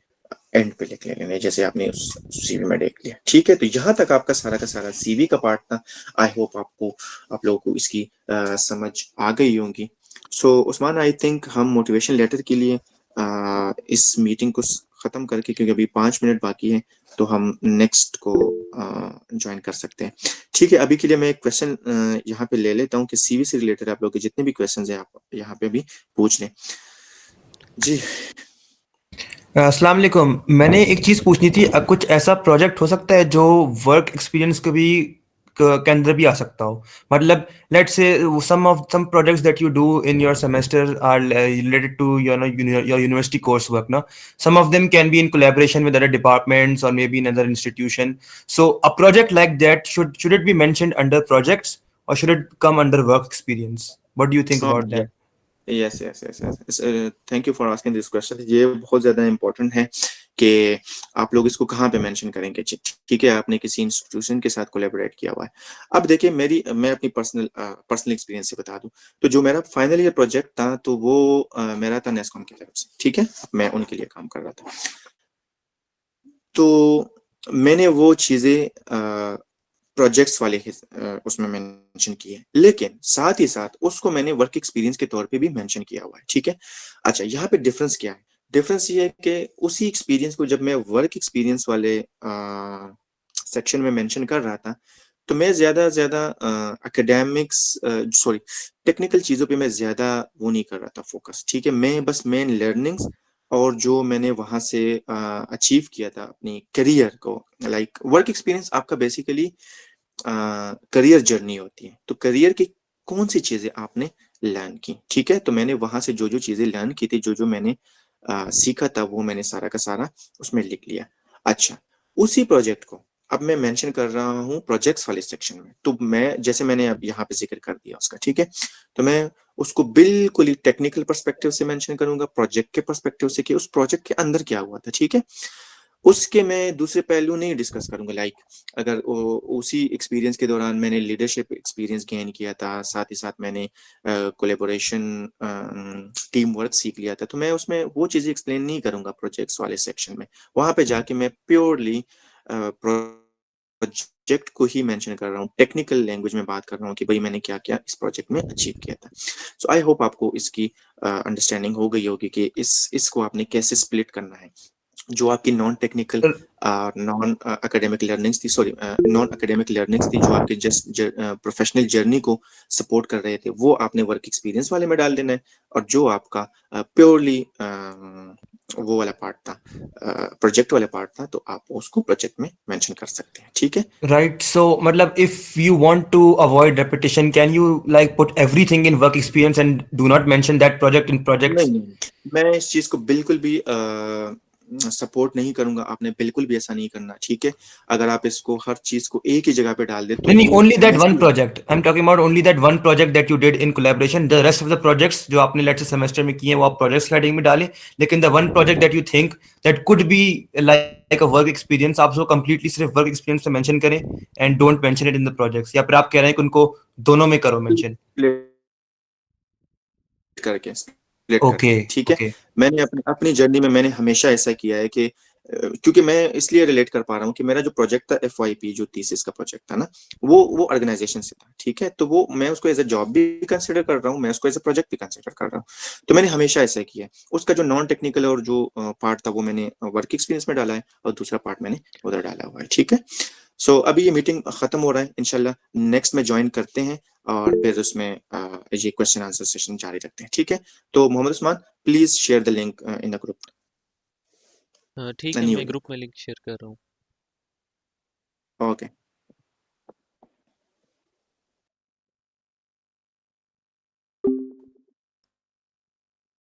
एंड पे लिख लेने, जैसे आपने उस सीवी में देख लिया, ठीक है। तो यहाँ तक आपका सारा का सारा सीवी का पार्ट था। आई होप आप लोगों को इसकी समझ आ गई होंगी। सो उस्मान, आई थिंक हम मोटिवेशन लेटर के लिए इस मीटिंग को खत्म करके, क्योंकि अभी 5 मिनट बाकी है, तो हम नेक्स्ट को ज्वाइन कर सकते हैं, ठीक है। अभी के लिए मैं एक क्वेश्चन यहाँ पे ले लेता हूँ कि सीवी से रिलेटेड आप लोग के जितने भी क्वेश्चंस हैं आप यहाँ पे भी पूछ लें जी। अस्सलाम वालेकुम। मैंने एक चीज़ पूछनी थी, कुछ ऐसा प्रोजेक्ट हो सकता है जो वर्क एक्सपीरियंस को भी के अंदर भी आ सकता हो। मतलब let's say some projects that you do in your semester are related to your university coursework, no? Some of them can be in collaboration with other departments or maybe in other institution. So a project like that, should it be mentioned under projects or should it come under work experience? What do you think about that? Yes, thank you for asking this question. ये बहुत ज्यादा important है कि आप लोग इसको कहाँ पे मेंशन करेंगे। ठीक है, आपने किसी इंस्टीट्यूशन के साथ कोलैबोरेट किया हुआ है। अब देखिए मैं अपनी पर्सनल एक्सपीरियंस से बता दूं, तो जो मेरा फाइनल ईयर प्रोजेक्ट था तो वो मेरा था नेस्कॉम की तरफ से। ठीक है, मैं उनके लिए काम कर रहा था। तो मैंने वो चीजें प्रोजेक्ट्स वाले उसमें मेंशन किए, लेकिन साथ ही साथ उसको मैंने वर्क एक्सपीरियंस के तौर पे भी मेंशन किया हुआ है। ठीक है, अच्छा यहाँ पे डिफरेंस क्या है? डिफरेंस ये है कि उसी एक्सपीरियंस को जब मैं वर्क एक्सपीरियंस वाले सेक्शन में मेंशन कर रहा था, तो मैं ज्यादा एकेडमिक्स सॉरी टेक्निकल चीजों पे मैं ज्यादा वो नहीं कर रहा था फोकस। ठीक है, मैं बस मेन लर्निंग्स और जो मैंने वहां से अचीव किया था अपनी करियर को, लाइक वर्क एक्सपीरियंस आपका बेसिकली करियर जर्नी होती है। तो करियर की कौन सी चीजें आपने लर्न की, ठीक है, तो मैंने वहां से जो जो चीजें लर्न की थी, जो जो मैंने सीखा था, वो मैंने सारा का सारा उसमें लिख लिया। अच्छा, उसी प्रोजेक्ट को अब मैं मेंशन कर रहा हूँ प्रोजेक्ट्स वाले सेक्शन में। तो मैं जैसे मैंने अब यहाँ पे जिक्र कर दिया उसका, ठीक है, तो मैं उसको बिल्कुल ही टेक्निकल पर्सपेक्टिव से मेंशन करूंगा, प्रोजेक्ट के पर्सपेक्टिव से कि उस प्रोजेक्ट के अंदर क्या हुआ था। ठीक है, उसके मैं दूसरे पहलू नहीं डिस्कस करूंगा, लाइक अगर उसी एक्सपीरियंस के दौरान मैंने लीडरशिप एक्सपीरियंस गेन किया था, साथ ही साथ मैंने कोलेबोरेशन टीम वर्क सीख लिया था, तो मैं उसमें वो चीजें एक्सप्लेन नहीं करूंगा प्रोजेक्ट्स वाले सेक्शन में। वहां पे जाके मैं प्योरली प्रोजेक्ट को ही मेंशन कर रहा हूँ, टेक्निकल लैंग्वेज में बात कर रहा हूँ कि भाई मैंने क्या क्या इस प्रोजेक्ट में अचीव किया था। सो आई होप आपको इसकी अंडरस्टैंडिंग हो गई होगी कि इसको आपने कैसे स्प्लिट करना है। जो आपकी non technical non academic learnings थी, सॉरी नॉन एकेडमिक लर्निंग्स थी, जो आपके जस्ट प्रोफेशनल जर्नी को सपोर्ट कर रहे थे, वो आपने वर्क एक्सपीरियंस वाले में डाल देना है। और जो आपका प्योरली वो वाला पार्ट था, प्रोजेक्ट वाला पार्ट था, तो आप उसको प्रोजेक्ट में मेंशन कर सकते हैं। ठीक है, Right. So, matlab, if you want to avoid repetition, can you like put everything in work experience and do not mention that project in projects? नहीं, मैं इस चीज को बिल्कुल भी सपोर्ट नहीं करूंगा। आपने बिल्कुल भी ऐसा नहीं करना। ठीक है, अगर आप इसको हर चीज को एक ही जगह पे डाल दे तो नहीं, वो only that one messy। project. I'm talking about only that one project that you did in collaboration. The rest of the projects जो आपने let's say semester में किए हैं वो आप projects की heading में डालें, लेकिन the one project that you think that could be like a work experience, आप उसको completely सिर्फ work experience में mention करें and don't mention it in the projects। या फिर आप कह रहे हैं कि उनको दोनों में करो mention। स्प्लिट Okay, करके, ठीक है। okay. मैंने अपनी जर्नी में मैंने हमेशा ऐसा किया है कि क्योंकि मैं इसलिए रिलेट कर पा रहा हूँ कि मेरा जो प्रोजेक्ट था FYP, जो थीसिस का प्रोजेक्ट था ना, वो ऑर्गेनाइजेशन से था। ठीक है, तो वो मैं उसको एज ए जॉब भी कंसिडर कर रहा हूँ, मैं उसको एज ए प्रोजेक्ट भी कंसिडर कर रहा हूँ। तो मैंने हमेशा ऐसा किया है। उसका जो नॉन टेक्निकल और जो पार्ट था वो मैंने वर्क एक्सपीरियंस में डाला है, और दूसरा पार्ट मैंने उधर डाला हुआ है। ठीक है, सो अभी ये मीटिंग खत्म हो रहा है, इंशाल्लाह नेक्स्ट में ज्वाइन करते हैं और फिर उसमें ये क्वेश्चन आंसर सेशन जारी रखते हैं। ठीक है, तो Mohammed Usman, please share the link in the group. ठीक है, न्यू मैं लिंक, ग्रुप में लिंक शेयर कर रहा हूँ। ओके।